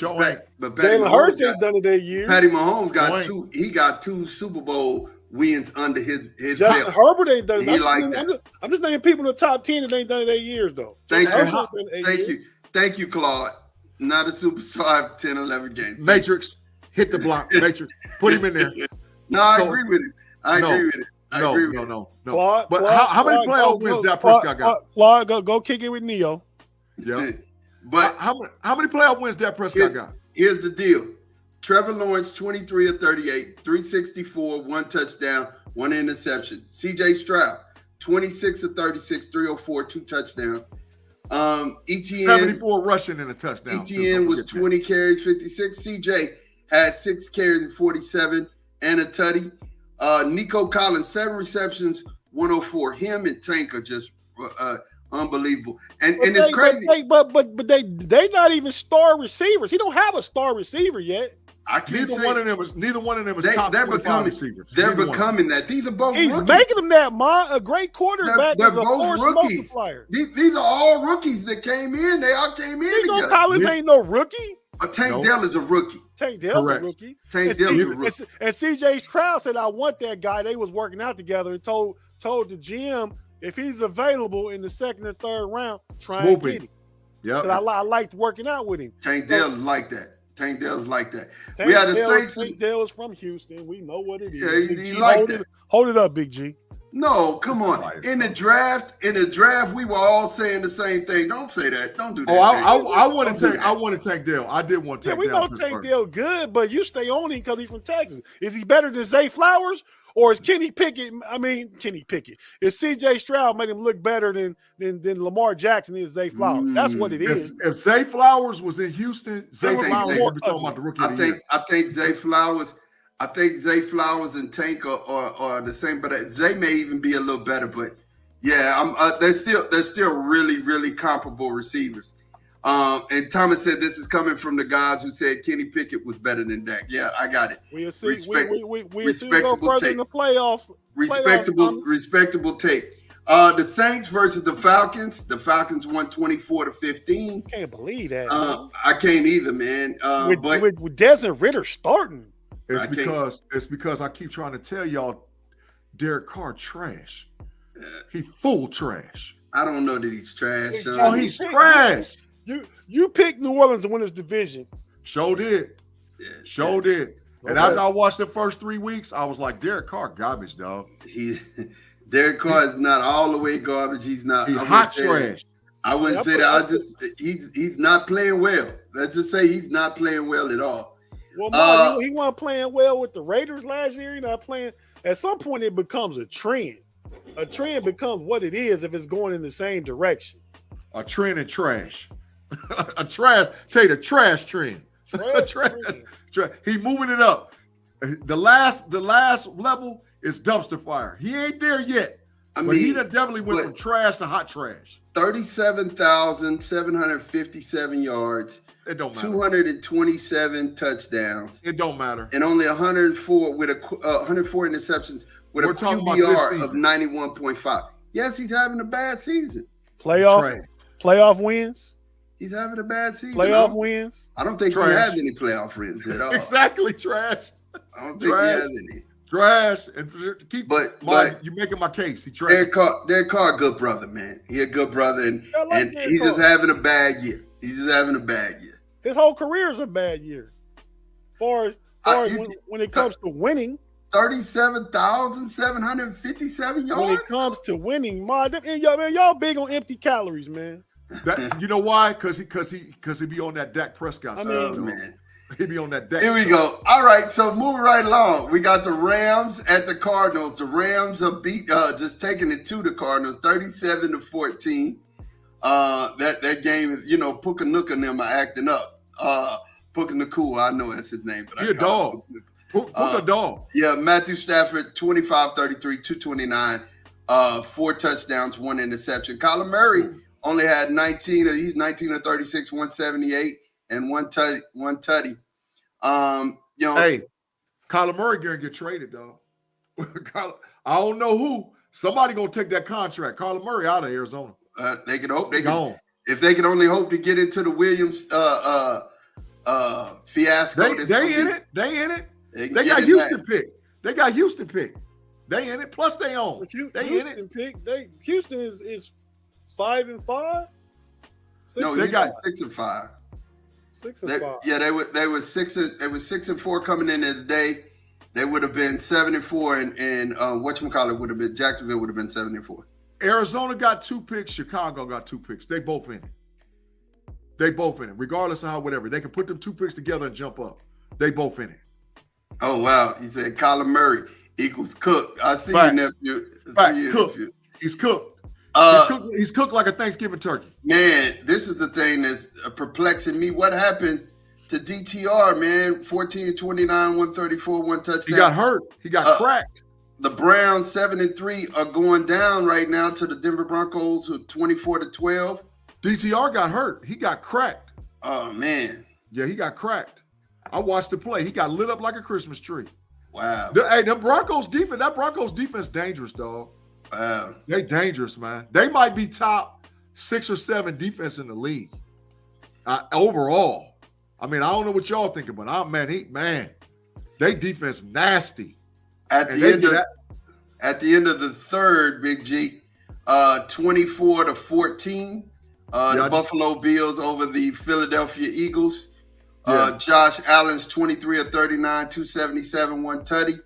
but Jalen Hurts ain't done it 8 years. Patty Mahomes got 2. He got 2 Super Bowl wins under his Justin belt. Herbert ain't done it. I'm just naming people in the top 10 that ain't done it 8 years, though. Thank you. Thank you, Claude. Not a superstar 10, 11 games. Matrix. Hit the block, Matrix. Put him in there. No, I agree with it. I agree with it. No. Claude, but how many playoff wins Dak Prescott got? Claude, go kick it with Neo. Yeah. But how many playoff wins Dak Prescott got? Here's the deal. Trevor Lawrence, 23 of 38, 364, 1 touchdown, 1 interception. CJ Stroud, 26 of 36, 304, 2 touchdowns. ETN 74 rushing and a touchdown. ETN was 20 carries, 56. CJ had 6 carries and 47 and a tutty. Nico Collins, 7 receptions, 104. Him and Tank are just unbelievable. And it's crazy. But they not even star receivers. He don't have a star receiver yet. I can't neither one of them was top 25 receivers. They're becoming that. These are both He's rookies. making them that. A great quarterback they're is a both force rookies. multiplier. These are all rookies that came in. They all came in Nico together. Collins ain't no rookie. Tank Dell is a rookie. Tank Dell's a rookie. Tank Dell is a rookie. And CJ Stroud said, I want that guy. They was working out together and told the GM, if he's available in the 2nd or 3rd round, try and get him. Yeah. I liked working out with him. Tank Dell is like that. Tank Dell is like that. We had the Saints. Tank Dell is from Houston. We know what it is. Yeah, he like that. Hold it up, Big G. No, come on. In the draft, we were all saying the same thing. Don't say that. Don't do that. I want to Tank Dell. I did want Tank Dell. We know Tank Dell good, but you stay on him because he's from Texas. Is he better than Zay Flowers? Or is Kenny Pickett? Is CJ Stroud made him look better than Lamar Jackson is Zay Flowers? That's what it is. If Zay Flowers was in Houston, Zay Flowers would be talking about the rookie of the year. I think Zay Flowers and Tank are the same, but Zay may even be a little better. But yeah, they're still really, really comparable receivers. And Thomas said this is coming from the guys who said Kenny Pickett was better than Dak. Yeah, I got it. We'll see. We'll go further in the playoffs. Respectable take. The Saints versus the Falcons. The Falcons won 24-15. Can't believe that. I can't either, man. With Desmond Ridder starting. It's because I keep trying to tell y'all Derek Carr trash. He full trash. I don't know that he's trash. He's trash. You picked New Orleans to win this division. Sure did. Did. And after I watched the first 3 weeks, I was like, Derek Carr garbage, dog. Derek Carr is not all the way garbage. He's not. He's hot trash. I wouldn't say that. He's not playing well. Let's just say he's not playing well at all. Well, he wasn't playing well with the Raiders last year. He's not playing. At some point, it becomes a trend. A trend becomes what it is if it's going in the same direction. A trend and trash. A trash. Say the trash trend. Trash. He's moving it up. The last level is dumpster fire. He ain't there yet. But he definitely went from trash to hot trash. 37,757 yards. It don't matter. 227 touchdowns. It don't matter. And only 104 interceptions with a We're talking about this QBR of season. 91.5. Yes, he's having a bad season. Playoff wins. He's having a bad season. Playoff wins. I don't think he has any playoff wins at all. Exactly, trash. I don't think he has any. Trash. And keep, but you're making my case. He trash. Derek Carr, good brother, man. He a good brother, and he's Carr. just having a bad year. He's just having a bad year. His whole career is a bad year. Far as when it comes to winning. 37,757 yards. When it comes to winning, y'all big on empty calories, man. You know why? Because he be on that Dak Prescott. Man. He be on that Dak. Here we go. All right, so moving right along. We got the Rams at the Cardinals. The Rams are just taking it to the Cardinals, 37-14. That game, Puka Nook and them are acting up. Puka Nakua, I know that's his name, but he a dog. Puka dog. Yeah, Matthew Stafford, 25-33, 229, 4 touchdowns, 1 interception. Kyler Murray only had 19 of 36, 178, and one tutty. Hey, Kyler Murray gonna get traded, dog. I don't know who. Somebody gonna take that contract. Kyler Murray out of Arizona. They can hope if they can only hope to get into the Williams fiasco. They in it. They got Houston picked. They in it. Plus they own. Houston Houston is 5-5. No, they got 6-5. 6-5. Yeah, they were 6-4 coming into the day. They would have been 7-4, and whatchamacallit would have been Jacksonville would have been 7-4. Arizona got 2 picks. Chicago got 2 picks. They both in it. Regardless of how whatever. They can put them 2 picks together and jump up. They both in it. Oh wow! He said Kyler Murray equals Cook. I see Facts. you, nephew. He's cooked. He's cooked like a Thanksgiving turkey. Man, this is the thing that's perplexing me. What happened to DTR, man? 14-29, 134, 1 touchdown. He got hurt. He got cracked. The Browns 7-3 are going down right now to the Denver Broncos, who 24-12. DTR got hurt. He got cracked. Oh man. Yeah, he got cracked. I watched the play. He got lit up like a Christmas tree. Wow. The Broncos defense, that Broncos defense dangerous, dog. Wow. They dangerous, man. They might be top 6 or 7 defense in the league. Overall. I mean, I don't know what y'all thinking, but they defense nasty. At the end of the third, Big G, 24-14. The Buffalo Bills over the Philadelphia Eagles. Josh Allen's 23 of 39, 277, 1 tutty.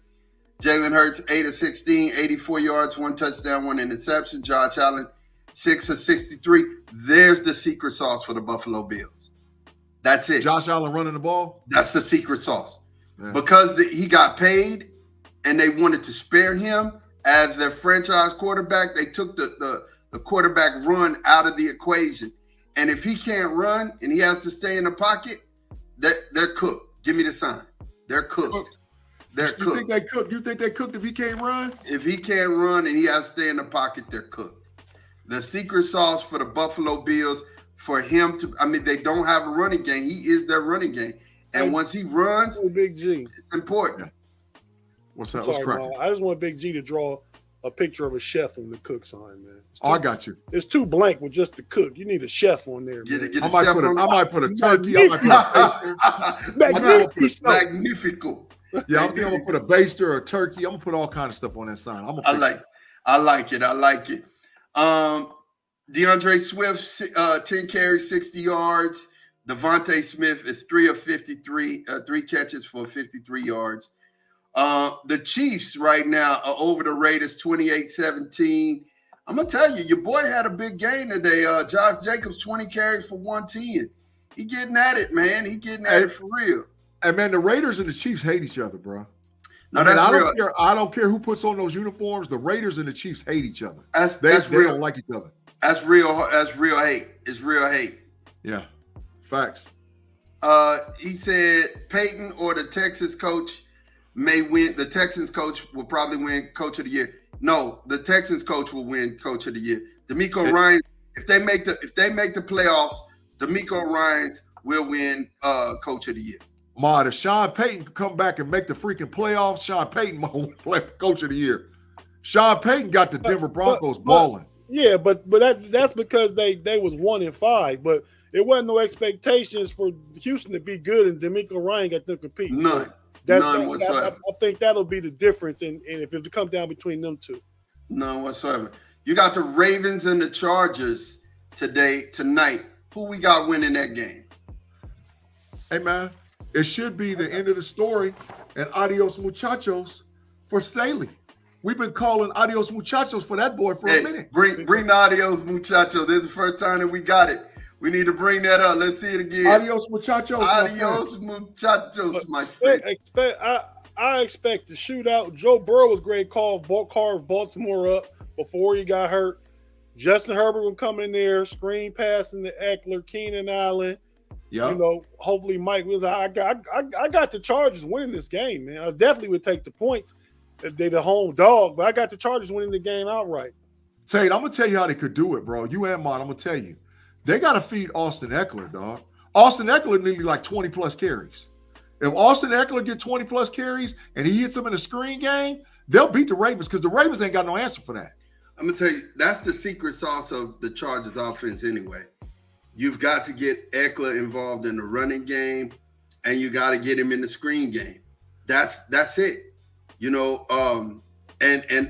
Jalen Hurts 8 of 16, 84 yards, 1 touchdown, 1 interception. Josh Allen 6 of 63. There's the secret sauce for the Buffalo Bills. That's it. Josh Allen running the ball. That's the secret sauce. Yeah. Because he got paid and they wanted to spare him as their franchise quarterback, they took the quarterback run out of the equation. And if he can't run and he has to stay in the pocket, they're cooked. Give me the sign. They're cooked. They're cooked. You think they cooked if he can't run? If he can't run and he has to stay in the pocket, they're cooked. The secret sauce for the Buffalo Bills, for him to, they don't have a running game. He is their running game. And once he runs, Big G, it's important. What's that? What's cracking? I just want Big G to draw a picture of a chef on the cook sign, man. I got you. It's too blank with just the cook. You need a chef on there, man. I might put a turkey. I might put a baster. Magnifico. Yeah, I'm gonna put a baster or a turkey. I'm gonna put all kinds of stuff on that sign. I like it. DeAndre Swift, 10 carries, 60 yards. Devontae Smith is 3 of 53, 3 catches for 53 yards. The Chiefs right now are over the Raiders 28-17. I'm going to tell you, your boy had a big game today. Josh Jacobs, 20 carries for 110. He getting at it, man. He getting at it for real. And, man, the Raiders and the Chiefs hate each other, bro. No, I don't care who puts on those uniforms. The Raiders and the Chiefs hate each other. They don't like each other. That's real. That's real hate. It's real hate. Yeah. Facts. He said Peyton or the Texas coach may win. The Texans coach will probably win Coach of the Year. No, the Texans coach will win Coach of the Year. DeMeco Ryans, if they make the playoffs, DeMeco Ryans will win Coach of the Year. If Sean Payton come back and make the freaking playoffs, Sean Payton won't play Coach of the Year. Sean Payton got the Denver Broncos balling. Yeah, but that's because they was 1-5, but it wasn't no expectations for Houston to be good and D'Amico Ryan got them compete. None whatsoever. I think that'll be the difference, and if it comes down between them two. None whatsoever. You got the Ravens and the Chargers tonight. Who we got winning that game? Hey, man, it should be the end of the story and adios muchachos for Staley. We've been calling adios muchachos for that boy for a minute. Bring the adios muchachos. This is the first time that we got it. We need to bring that up. Let's see it again. Adios muchachos. Adios muchachos, my friend. I expect the shootout. Joe Burrow was great. Carve Baltimore up before he got hurt. Justin Herbert will come in there, screen passing to Eckler, Keenan Allen. Yeah. Hopefully Mike was. I got the Chargers winning this game, man. I definitely would take the points. They're the home dog, but I got the Chargers winning the game outright. Tate, I'm going to tell you how they could do it, bro. You and Mon, I'm going to tell you. They got to feed Austin Eckler, dog. Austin Eckler needs like 20-plus carries. If Austin Eckler get 20-plus carries and he hits them in a screen game, they'll beat the Ravens because the Ravens ain't got no answer for that. I'm going to tell you, that's the secret sauce of the Chargers offense anyway. You've got to get Eckler involved in the running game, and you got to get him in the screen game. That's it. And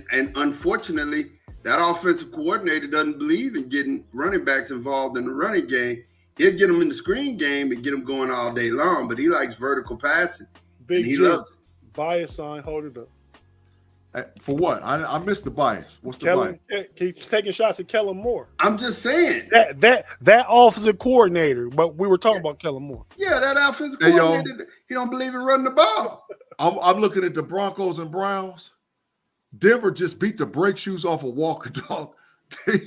unfortunately, that offensive coordinator doesn't believe in getting running backs involved in the running game. He'll get them in the screen game and get them going all day long, but he likes vertical passing. Big He loves it. Bias sign, hold it up. For what? I missed the bias. What's the bias? He's taking shots at Kellen Moore. I'm just saying. That offensive coordinator, but we were talking about Kellen Moore. Yeah, that offensive coordinator, he don't believe in running the ball. I'm looking at the Broncos and Browns. Denver just beat the brake shoes off of Walker, dog.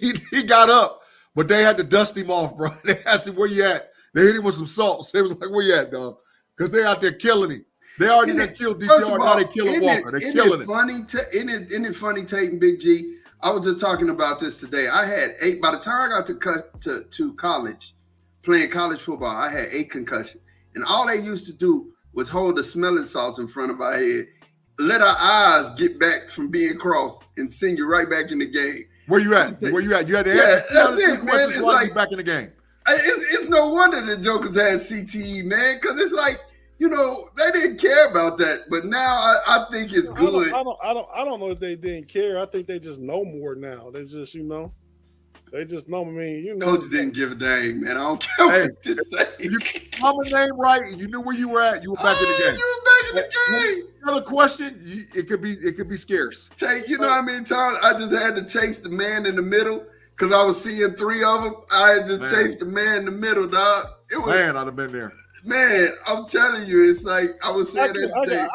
he got up, but they had to dust him off, bro. They asked him, where you at? They hit him with some salt. They was like, where you at, dog? Because they're out there killing him. They already done killed DTR. Now they killing Walker. They're killing it. Isn't it funny, Tate and Big G? I was just talking about this today. I had 8. By the time I got to college, playing college football, I had 8 concussions. And all they used to do was hold the smelling salts in front of our head, let our eyes get back from being crossed, and send you right back in the game. Where you at? Where you at? You had to that's it, man. It's like back in the game. It's no wonder the Jokers had CTE, man, because it's like, they didn't care about that. But now I think it's good. I don't know if they didn't care. I think they just know more now. They just, they just know. I mean, Coach didn't give a dang, man. I don't care what you say. You call my name right, and you knew where you were at. You were back in the game. You were back in the game. Another question, it could be scarce. Tate, you know how many times I just had to chase the man in the middle because I was seeing 3 of them. I had to chase the man in the middle, dog. I'd have been there. Man, I'm telling you, it's like I was saying that today.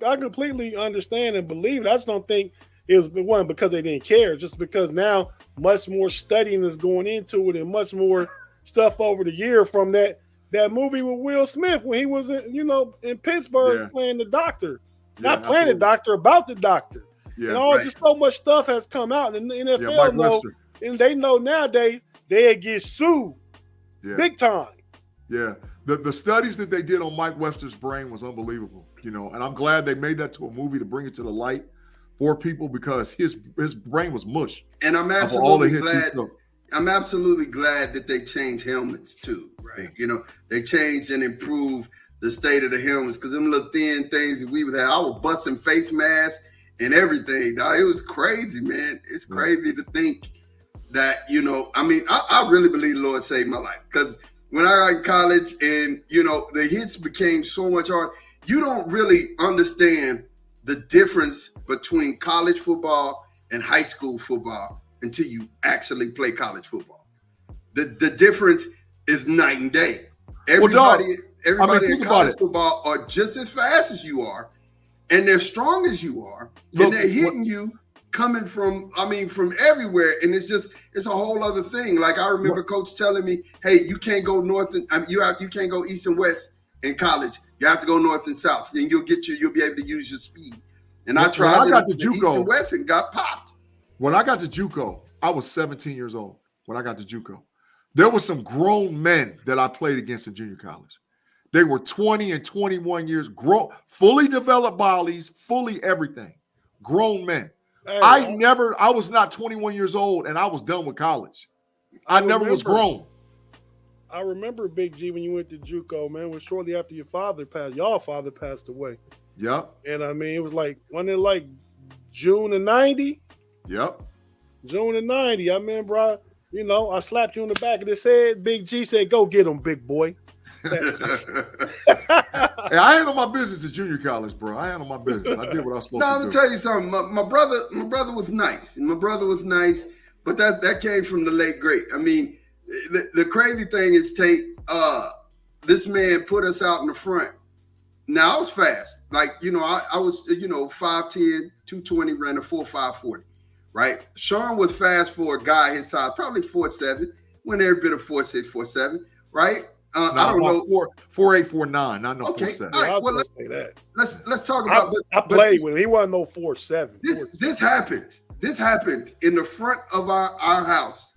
I completely understand and believe it. I just don't think it was one because they didn't care. Just because now much more studying is going into it and much more stuff over the year from that movie with Will Smith when he was in Pittsburgh playing the doctor, not playing the doctor, about the doctor. Just so much stuff has come out, and the NFL know, and they know nowadays they get sued big time. Yeah. The studies that they did on Mike Webster's brain was unbelievable, and I'm glad they made that to a movie to bring it to the light for people because his brain was mush. And I'm absolutely glad. I'm absolutely glad that they changed helmets too, right? They changed and improved the state of the helmets because them little thin things that we would have. I was busting face masks and everything. Dog. It was crazy, man. It's crazy to think that, I really believe the Lord saved my life because when I got in college and, the hits became so much hard, you don't really understand the difference between college football and high school football until you actually play college football. The difference is night and day. Everybody in college football are just as fast as you are, and they're strong as you are, and they're hitting you coming from everywhere, and it's a whole other thing. Like I remember Coach telling me, "Hey, you can't go north and you can't go east and west in college. You have to go north and south, and you'll be able to use your speed." And I tried to east and west and got popped. When I got to JUCO, I was 17 years old. When I got to JUCO, there were some grown men that I played against in junior college. They were 20 and 21 years, fully developed bodies, fully everything, grown men. Hey, I was not 21 years old and I was done with college. I never was grown. I remember, Big G, when you went to JUCO, man, was shortly after y'all father passed away. Yep. And I mean, it was like, wasn't it like June of 90? Yep. June of 90. I remember, I slapped you in the back of the head. Big G said, go get him, big boy. Hey, I handled my business at junior college, bro. I handled my business. I did what I was supposed to do. No, I'm gonna tell you something. My brother was nice. My brother was nice, but that came from the late great. I mean, the crazy thing is, Tate, this man put us out in the front. Now I was fast. Like, I was, 5'10", 220, ran a 4.5 40, right? Sean was fast for a guy his size, probably 4'7", went every bit of 4'6", 4'7", right? I don't know. 4'8", 4'9", not no Okay, 4'7". all right. Well, let's talk about. I played with him. He wasn't no 4'7". This happened. This happened in the front of our house.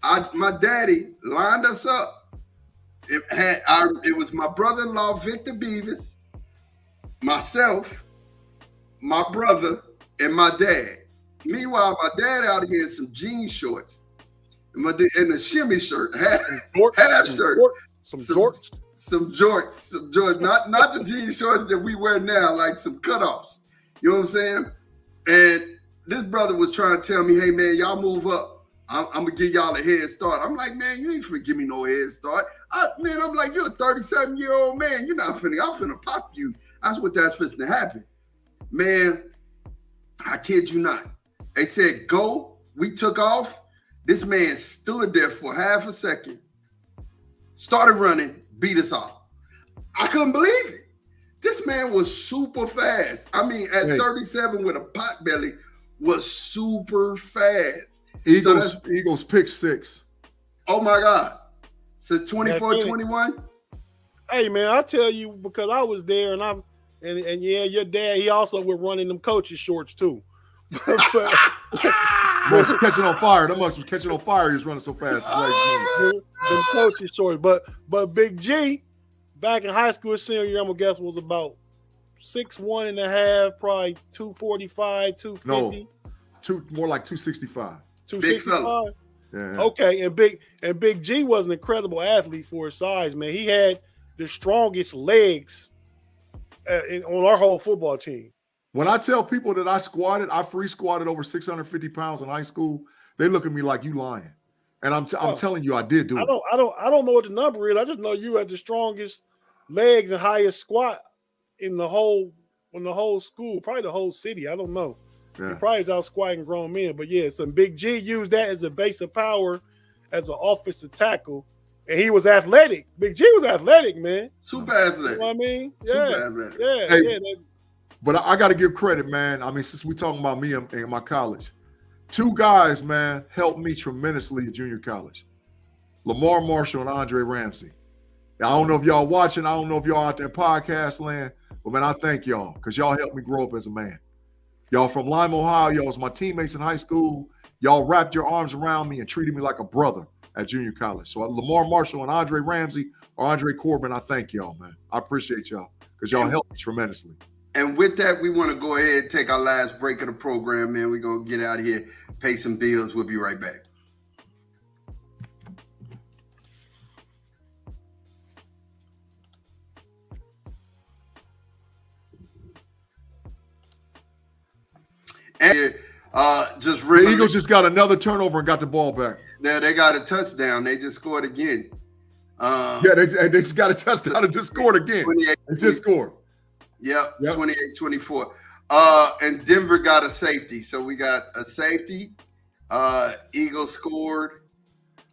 My daddy lined us up. It was my brother-in-law Victor Beavis, myself, my brother, and my dad. Meanwhile, my dad out here in some jean shorts and a shimmy shirt, half shirt. Some jorts. Some jorts. Not the jean shorts that we wear now, like some cutoffs. You know what I'm saying? And this brother was trying to tell me, hey, man, y'all move up. I'm going to give y'all a head start. I'm like, man, you ain't finna give me no head start. I'm like, you're a 37-year-old man. I'm finna pop you. That's finna happen. Man, I kid you not. They said, go. We took off. This man stood there for half a second, started running, beat us off. I couldn't believe it. This man was super fast. I mean, at 37 with a pot belly, was super fast. Eagles pick 6. Oh my God. Since 24-21? Hey man, I tell you, because I was there and yeah, your dad, he also was running them coaches shorts too. Must was catching on fire. That must was catching on fire. He was running so fast. Them coaches shorts. But Big G, back in high school, senior year, I'm gonna guess was about 6'1.5", probably 245, 250. No, more like 265. 265. Yeah. Okay, and Big G was an incredible athlete for his size, man. He had the strongest legs on our whole football team. When I tell people that I free squatted over 650 pounds in high school, they look at me like you lying. And I'm telling you, I did do it. I don't know what the number is. I just know you had the strongest legs and highest squat in the whole school, probably the whole city. I don't know. Yeah. He probably was out squatting grown men, but yeah, some Big G used that as a base of power as an offensive tackle, and he was athletic. Big G was athletic, man. Super athletic. You know what I mean? Super athletic. Yeah, hey, yeah. But I got to give credit, man. I mean, since we're talking about me and my college, 2 guys, man, helped me tremendously at junior college. Lamar Marshall and Andre Ramsey. I don't know if y'all watching. I don't know if y'all out there in podcast land, but man, I thank y'all because y'all helped me grow up as a man. Y'all from Lima, Ohio. Y'all was my teammates in high school. Y'all wrapped your arms around me and treated me like a brother at junior college. So Lamar Marshall and Andre Ramsey or Andre Corbin, I thank y'all, man. I appreciate y'all because y'all helped me tremendously. And with that, we want to go ahead and take our last break of the program, man. We're going to get out of here, pay some bills. We'll be right back. And just the Eagles just got another turnover and got the ball back. They got a touchdown. They just scored again. They just got a touchdown and just scored again. They just scored. Yep. 28-24. And Denver got a safety. So we got a safety. Eagles scored.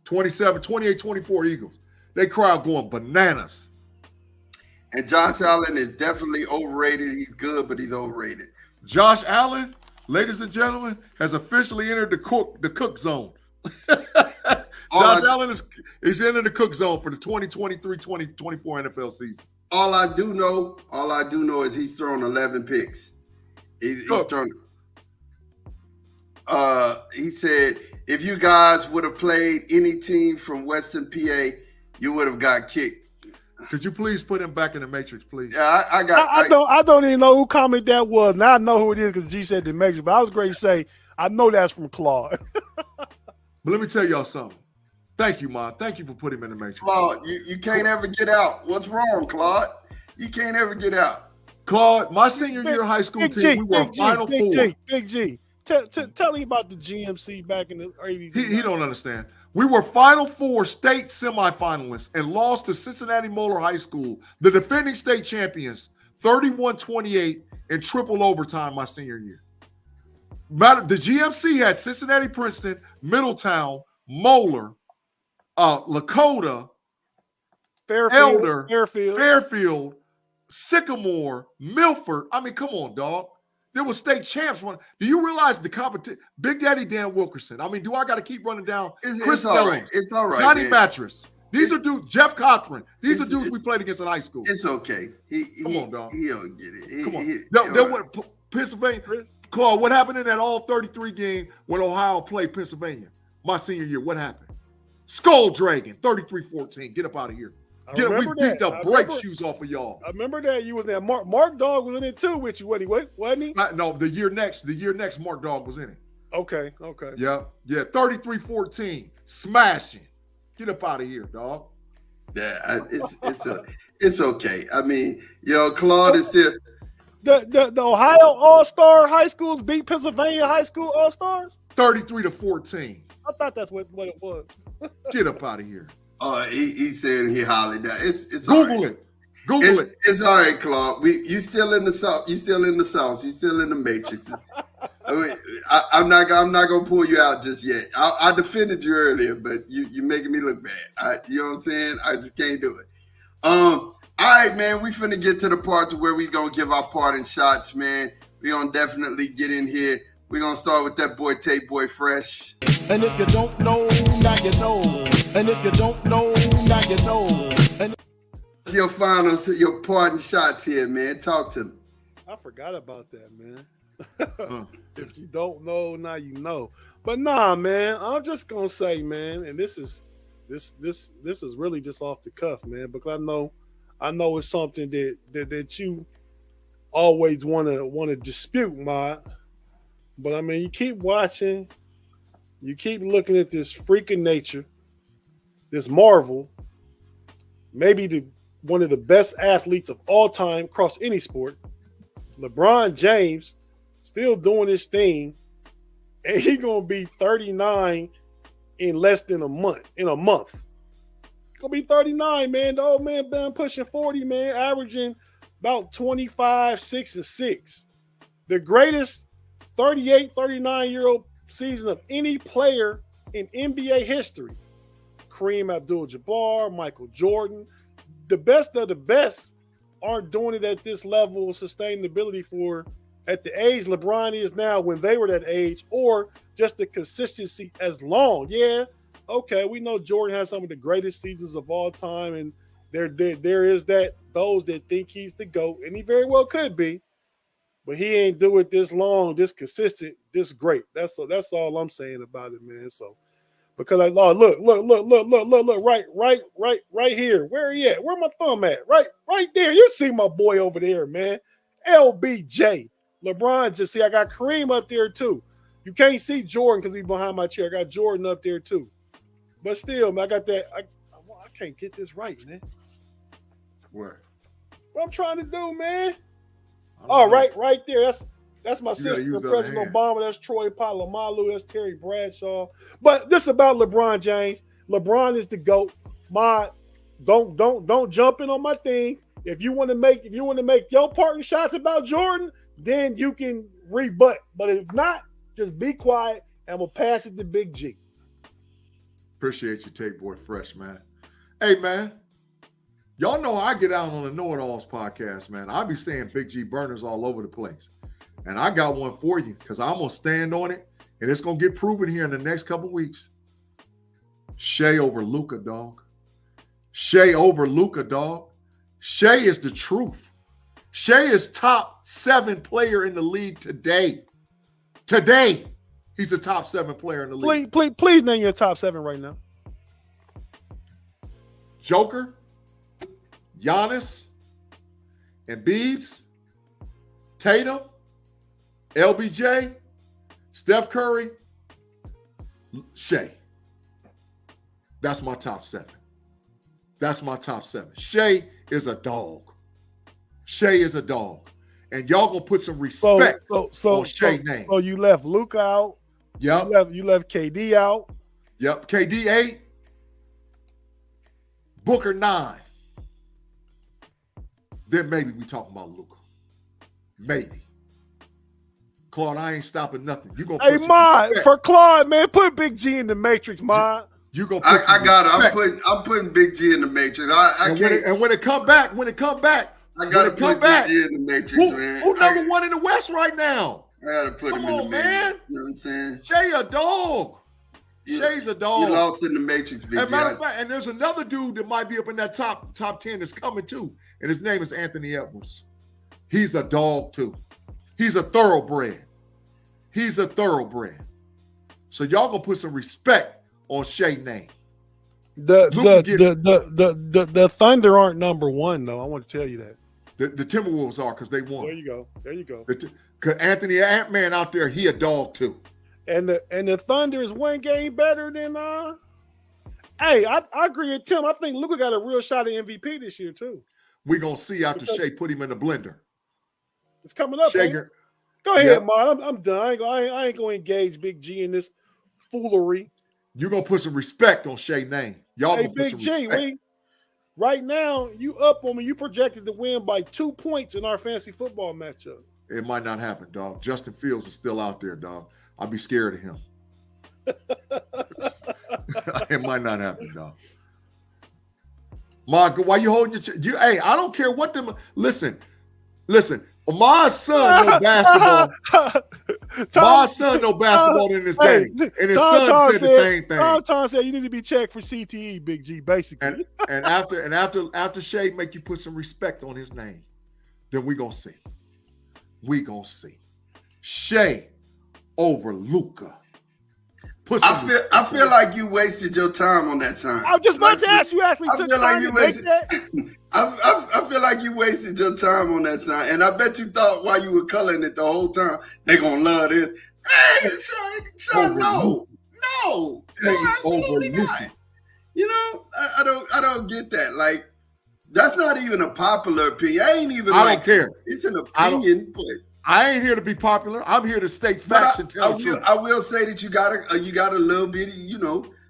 28-24 Eagles. They crowd going bananas. And Josh Allen is definitely overrated. He's good, but he's overrated. Josh Allen, ladies and gentlemen, has officially entered the cook zone. Josh Allen is entered the cook zone for the 2023-2024 NFL season. All I do know is he's thrown 11 picks. He's thrown. He said, if you guys would have played any team from Western PA, you would have got kicked. Could you please put him back in the Matrix, please? Yeah, I don't even know who comment that was. Now I know who it is because G said the Matrix. But I was going to say I know that's from Claude. But let me tell y'all something. Thank you, Ma. Thank you for putting him in the Matrix. Claude, you can't ever get out. What's wrong, Claude? You can't ever get out. Claude, my senior year of high school team, we were Final Four. Big G. Tell him about the GMC back in the 80s. He don't understand. We were Final Four state semifinalists and lost to Cincinnati Moeller High School, the defending state champions, 31-28 in triple overtime my senior year. The GMC had Cincinnati Princeton, Middletown, Moeller, Lakota, Fairfield, Sycamore, Milford. I mean, come on, dog. There was state champs. Do you realize the competition? Big Daddy Dan Wilkerson. I mean, do I got to keep running down? It's all right. It's all right. Johnny Mattress. These are dudes. Jeff Cothran. These are dudes we played against in high school. It's okay. Come on, dog. He don't get it. Come on. There went Pennsylvania. Claude, what happened in that all 33 game when Ohio played Pennsylvania? My senior year, what happened? Skull Dragon, 33-14. Get up out of here. We beat the brake shoes off of y'all. I remember that you was there. Mark Dog was in it too with you, wasn't he? No, the year next, Mark Dog was in it. Okay. Yeah, 33-14, smashing. Get up out of here, dog. Yeah, it's okay. I mean, Claude is still the Ohio All-Star high schools beat Pennsylvania high school All-Stars 33-14. I thought that's what it was. Get up out of here. He's saying he hollered that. It's Google it. Google it. It's all right, Claude. You still in the South. You still in the South. You still in the Matrix. I'm not gonna pull you out just yet. I defended you earlier, but you making me look bad. You know what I'm saying? I just can't do it. All right, man. We finna get to the part to where we gonna give our parting shots, man. We gonna definitely get in here. We're going to start with that boy, Tate Boy Fresh. And if you don't know, now you know. And if you don't know, now you know. And your finals, your parting shots here, man. Talk to me. I forgot about that, man. If you don't know, now you know. But nah, man, I'm just going to say, man, and this is really just off the cuff, man, because I know it's something that you always want to dispute, my. But, I mean, you keep watching, you keep looking at this freak of nature, this marvel, maybe one of the best athletes of all time across any sport, LeBron James, still doing his thing, and he's going to be 39 in less than a month, Going to be 39, man. The old man been pushing 40, man, averaging about 25, 6, and 6. The greatest 38, 39-year-old season of any player in NBA history. Kareem Abdul-Jabbar, Michael Jordan. The best of the best aren't doing it at this level of sustainability at the age LeBron is now when they were that age, or just the consistency as long. Yeah, okay, we know Jordan has some of the greatest seasons of all time, and there is those that think he's the GOAT, and he very well could be. But he ain't do it this long, this consistent, this great. That's all I'm saying about it, man. So, because look, right here. Where he at? Where my thumb at? Right there. You see my boy over there, man. LBJ. LeBron, just see, I got Kareem up there too. You can't see Jordan because he's behind my chair. I got Jordan up there too. But still, man, I got that. I can't get this right, man. Where? What I'm trying to do, man. Oh, right there. That's my sister, President Obama. That's Troy Polamalu. That's Terry Bradshaw. But this is about LeBron James. LeBron is the GOAT. Don't jump in on my thing. If you want to make your parting shots about Jordan, then you can rebut. But if not, just be quiet and I'm gonna pass it to Big G. Appreciate you, Tate Boy Fresh, man. Hey, man. Y'all know I get out on the KnoItAllz podcast, man. I be saying Big G burners all over the place. And I got one for you because I'm going to stand on it, and it's going to get proven here in the next couple weeks. Shea over Luka, dog. Shea over Luka, dog. Shea is the truth. Shea is top 7 player in the league today. Today, he's a top 7 player in the league. Please name your top 7 right now. Joker. Giannis and Biebs, Tatum, LBJ, Steph Curry, Shea. That's my top 7. That's my top 7. Shea is a dog. Shea is a dog. And y'all gonna put some respect on Shea's name. So you left Luka out. Yep. You left KD out. Yep. KD 8. Booker 9. Then maybe we talking about Luka. Maybe. Claude, I ain't stopping nothing. You gonna Hey, Ma, for Claude, man, put Big G in the Matrix, Ma. You gonna put I got it. I'm putting Big G in the Matrix. When it come back, I gotta put Big G in the Matrix, man. Who number 1 in the West right now? I gotta put him in the Matrix. Man. You know what I'm saying? Shea a dog. Shea's a dog. You lost in the Matrix, Big G. As a matter of fact, and there's another dude that might be up in that top 10 that's coming too, and his name is Anthony Edwards. He's a dog too. He's a thoroughbred. So y'all gonna put some respect on Shea's name. The Thunder aren't number 1 though. I want to tell you that. The Timberwolves are because they won. There you go. Because Anthony Ant-Man out there, he a dog too. And the Thunder is 1 game better than Hey, I agree with Tim. I think Luka got a real shot at MVP this year too. We're gonna see after Shea put him in the blender. It's coming up. Go ahead, Mon. I'm done. I ain't gonna engage Big G in this foolery. You're gonna put some respect on Shea's name. Y'all hey, gonna Big put some G, respect. Right now, you up on me. You projected to win by 2 points in our fantasy football matchup. It might not happen, dog. Justin Fields is still out there, dog. I'll be scared of him. It might not happen, dog. Mark, why you holding your hey, I don't care what them. Listen. My son know basketball. My son know basketball in this game. And his son said the same thing. Tom said you need to be checked for CTE, Big G, basically. And after Shea make you put some respect on his name, then we gonna see. Shea over Luka. I feel like you wasted your time on that sign. I was just about to ask you. Actually, took time to make that. I feel like you wasted your time on that sign, and I bet you thought while you were coloring it the whole time they gonna love this. Hey, son, no, absolutely not. You know, I don't get that. Like, that's not even a popular opinion. I don't care. It's an opinion, but. I ain't here to be popular. I'm here to state facts and tell the truth. I will say that you got a little bit,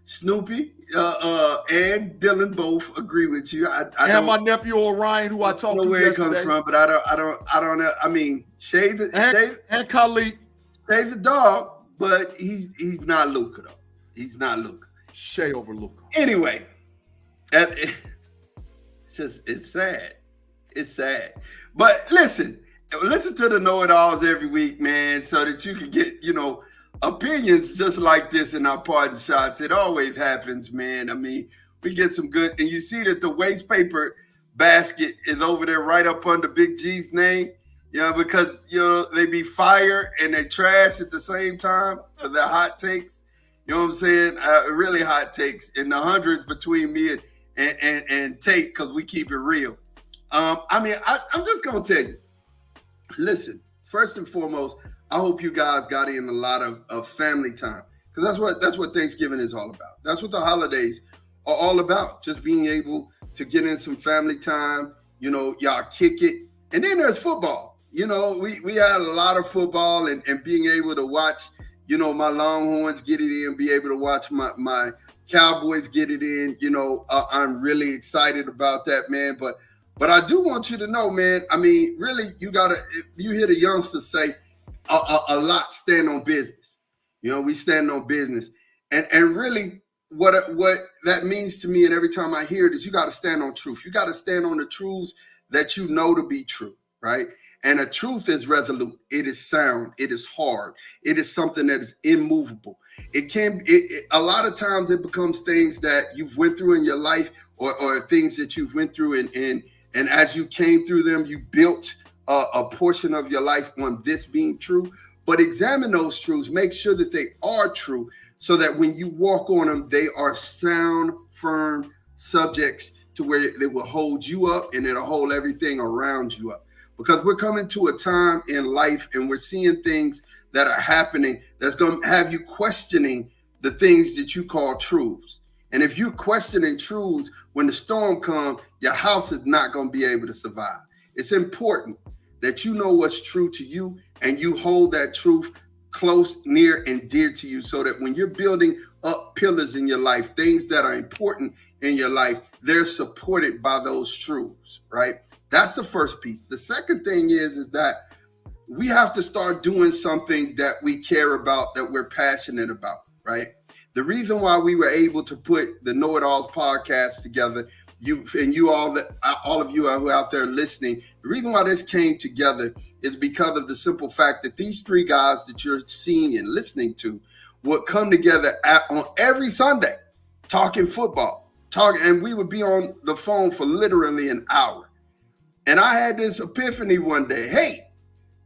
Snoopy and Dylan both agree with you. And my nephew Orion, who I talked to where yesterday. it comes from, but I don't know. I mean, Shea and Khalid. Shay's the dog, but he's not Luka though. He's not Luka. Shea over Luka. Anyway, it's sad. It's sad. But listen to the KnoItAllz every week, man, so that you can get, opinions just like this in our pardon shots. It always happens, man. I mean, we get some good, and you see that the waste paper basket is over there right up under Big G's name, because, they be fire and they trash at the same time. They're hot takes, you know what I'm saying? Really hot takes in the hundreds between me and Tate, because we keep it real. I'm just going to tell you, listen, first and foremost, I hope you guys got in a lot of family time, because that's what Thanksgiving is all about. That's what the holidays are all about, just being able to get in some family time, y'all kick it. And then there's football. We had a lot of football and being able to watch, my Longhorns get it in, be able to watch my Cowboys get it in. I'm really excited about that, man. But I do want you to know, man, I mean, really, you hear the youngsters say a lot stand on business. We stand on business. And really what that means to me, and every time I hear it, is you got to stand on truth. You got to stand on the truths that you know to be true, right? And a truth is resolute. It is sound. It is hard. It is something that is immovable. A lot of times it becomes things that you've went through in your life or things that you've went through and as you came through them, you built a portion of your life on this being true. But examine those truths. Make sure that they are true so that when you walk on them, they are sound, firm subjects to where it will hold you up and it'll hold everything around you up. Because we're coming to a time in life and we're seeing things that are happening that's going to have you questioning the things that you call truths. And if you're questioning truths, when the storm comes, your house is not going to be able to survive. It's important that you know what's true to you and you hold that truth close, near, and dear to you, so that when you're building up pillars in your life, things that are important in your life, they're supported by those truths, right? That's the first piece. The second thing is that we have to start doing something that we care about, that we're passionate about, right? The reason why we were able to put the KnoItAllz podcast together, all of you who are out there listening, the reason why this came together is because of the simple fact that these three guys that you're seeing and listening to would come together on every Sunday talking football, and we would be on the phone for literally an hour. And I had this epiphany one day. Hey,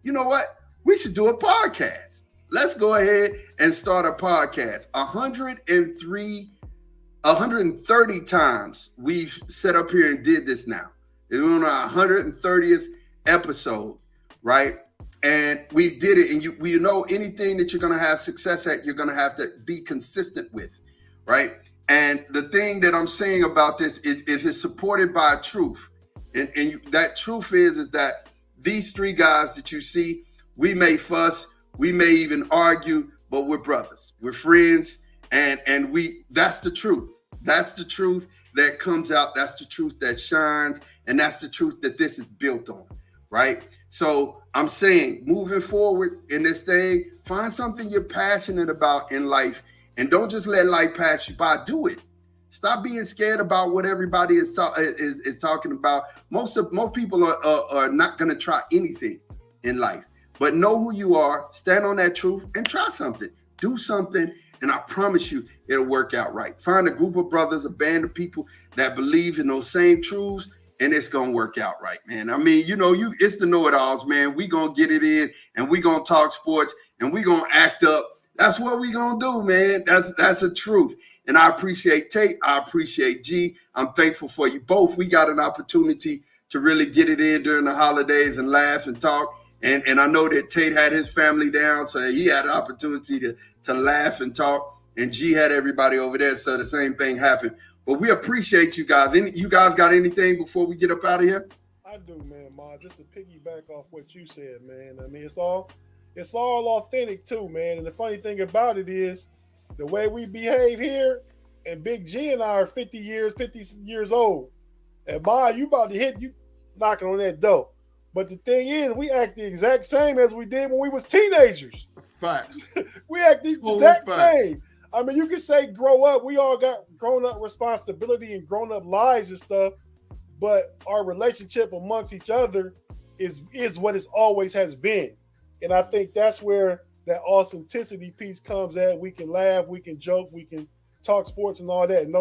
you know what? We should do a podcast. Let's go ahead and start a podcast. 130 times we've set up here and did this now. We're on our 130th episode, right? And we did it. And you know, anything that you're going to have success at, you're going to have to be consistent with, right? And the thing that I'm saying about this is it's supported by truth. And that truth is that these three guys that you see, we may fuss, we may even argue, but we're brothers, we're friends, and that's the truth. That's the truth that comes out. That's the truth that shines, and that's the truth that this is built on, right? So I'm saying, moving forward in this thing, find something you're passionate about in life, and don't just let life pass you by. Do it. Stop being scared about what everybody is talking about. Most people are not going to try anything in life, but know who you are, stand on that truth, and try something. Do something, and I promise you it'll work out right. Find a group of brothers, a band of people that believe in those same truths, and it's going to work out right, man. I mean, it's the KnoItAllz, man. We going to get it in, and we going to talk sports, and we going to act up. That's what we going to do, man. That's the truth. And I appreciate Tate. I appreciate G. I'm thankful for you both. We got an opportunity to really get it in during the holidays and laugh and talk. And I know that Tate had his family down, so he had an opportunity to laugh and talk. And G had everybody over there, so the same thing happened. But we appreciate you guys. You guys got anything before we get up out of here? I do, man, Ma. Just to piggyback off what you said, man. I mean, it's all authentic too, man. And the funny thing about it is, the way we behave here, and Big G and I are 50 years old. And Ma, you about to you knocking on that door. But the thing is, we act the exact same as we did when we was teenagers. Fact. We act the exact same. I mean, you can say grow up. We all got grown-up responsibility and grown-up lives and stuff. But our relationship amongst each other is what it always has been. And I think that's where that authenticity piece comes at. We can laugh, we can joke, we can talk sports and all that. And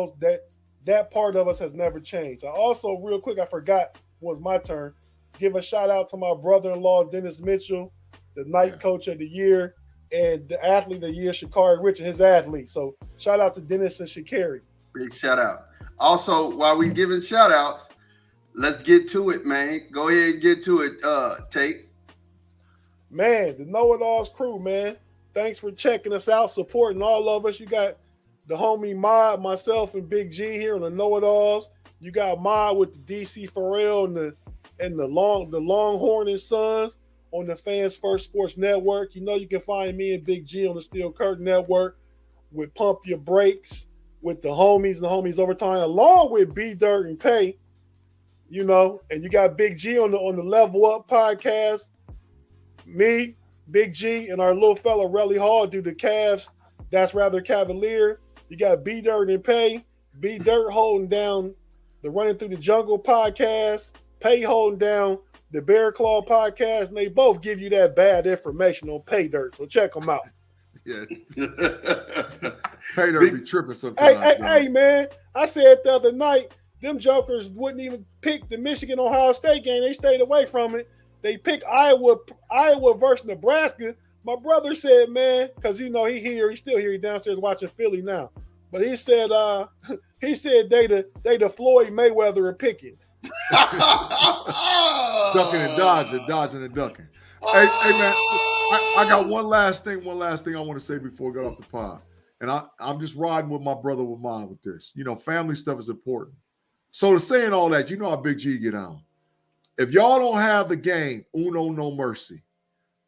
that part of us has never changed. I also, real quick, I forgot, was my turn, give a shout out to my brother-in-law, Dennis Mitchell, the night coach of the year, and the athlete of the year, Shakari Richard, his athlete. So shout out to Dennis and Shakari. Big shout out. Also, while we giving shout outs, let's get to it, man. Go ahead and get to it, Tate. Man, the KnoItAllz crew, man. Thanks for checking us out, supporting all of us. You got the homie Mod, myself, and Big G here on the KnoItAllz. You got Mod with the DC Pharrell and the Longhorn and Sons on the Fans First Sports Network. You know you can find me and Big G on the Steel Curtain Network with Pump Your Brakes with the homies Overtime, along with B Dirt and Pay. And you got Big G on the Level Up podcast. Me, Big G, and our little fella Relly Hall do the Cavs. That's rather Cavalier. You got B Dirt and Pay. B Dirt holding down the Running Through the Jungle podcast. Pay holding down the Bear Claw podcast. And they both give you that bad information on Pay Dirt. So check them out. Yeah. Pay Dirt be tripping sometimes. Hey, man. I said the other night, them jokers wouldn't even pick the Michigan Ohio State game. They stayed away from it. They picked Iowa versus Nebraska. My brother said, man, because he's still here, he's downstairs watching Philly now. But he said He said they the Floyd Mayweather of picking. Ducking and dodging and ducking. Hey man, I got one last thing I want to say before we get off the pod. And I'm just riding with my brother with mine with this. You know, family stuff is important. So to saying all that, you know how Big G get on. If y'all don't have the game, Uno No Mercy,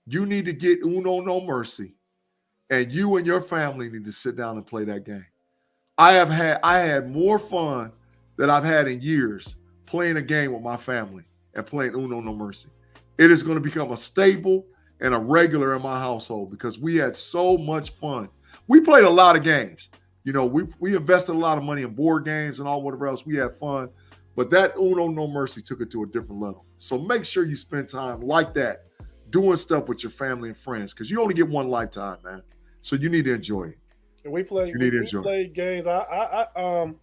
you need to get Uno No Mercy, and you and your family need to sit down and play that game. I had more fun than I've had in years playing a game with my family and playing Uno No Mercy. It is going to become a staple and a regular in my household because we had so much fun. We played a lot of games. You know, we invested a lot of money in board games and all whatever else. We had fun. But that Uno No Mercy took it to a different level. So make sure you spend time like that doing stuff with your family and friends because you only get one lifetime, man. So you need to enjoy it. And we played games. I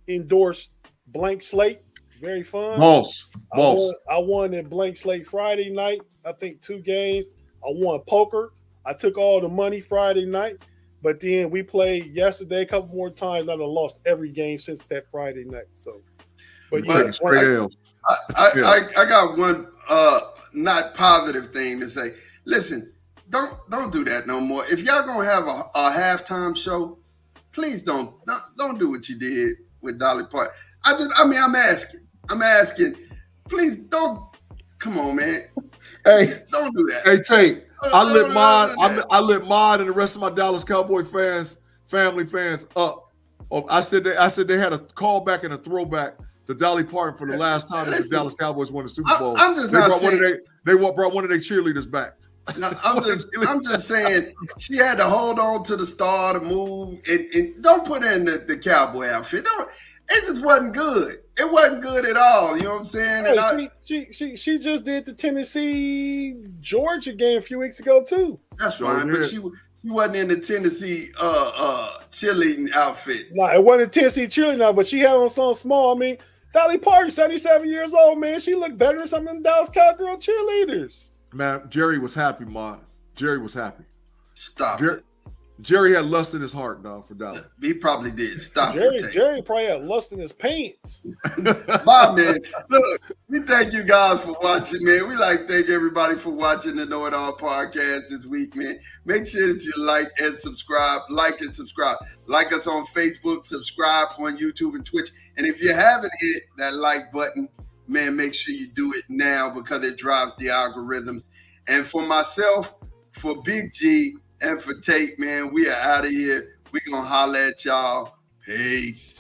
endorsed Blank Slate. Very fun. Boss. I won at Blank Slate Friday night. I think 2 games. I won poker. I took all the money Friday night. But then we played yesterday a couple more times. And I lost every game since that Friday night. So, but yeah, I got one not positive thing to say. Listen, don't do that no more. If y'all gonna have a halftime show, please don't do what you did with Dolly Parton. I'm asking. Please don't. Come on, man. Hey, don't do that. Hey, Tate. I lit Mod and the rest of my Dallas Cowboy fans, family fans up. I said they had a callback and a throwback to Dolly Parton for the last time that the Dallas Cowboys won the Super Bowl. I'm just not saying they brought one of their cheerleaders back. No, I'm just saying she had to hold on to the star to move and don't put in the cowboy outfit. It just wasn't good. It wasn't good at all. You know what I'm saying? Hey, she just did the Tennessee Georgia game a few weeks ago too. That's fine, but she wasn't in the Tennessee cheerleading outfit. No, it wasn't Tennessee cheerleading, but she had on something small. I mean, Dolly Parton, 77 years old, man. She looked better than some of the Dallas Cowgirl cheerleaders. Man, Jerry was happy, Mod. Jerry was happy. Stop it. Jerry had lust in his heart, dog, for Dallas. He probably did. Stop it. Jerry probably had lust in his pants. Bye, man. Look, we thank you guys for watching, man. We like to thank everybody for watching the Know It All podcast this week, man. Make sure that you like and subscribe. Like and subscribe. Like us on Facebook. Subscribe on YouTube and Twitch. And if you haven't hit that like button, man, make sure you do it now because it drives the algorithms. And for myself, for Big G, and for Tate, man, we are out of here. We're going to holler at y'all. Peace.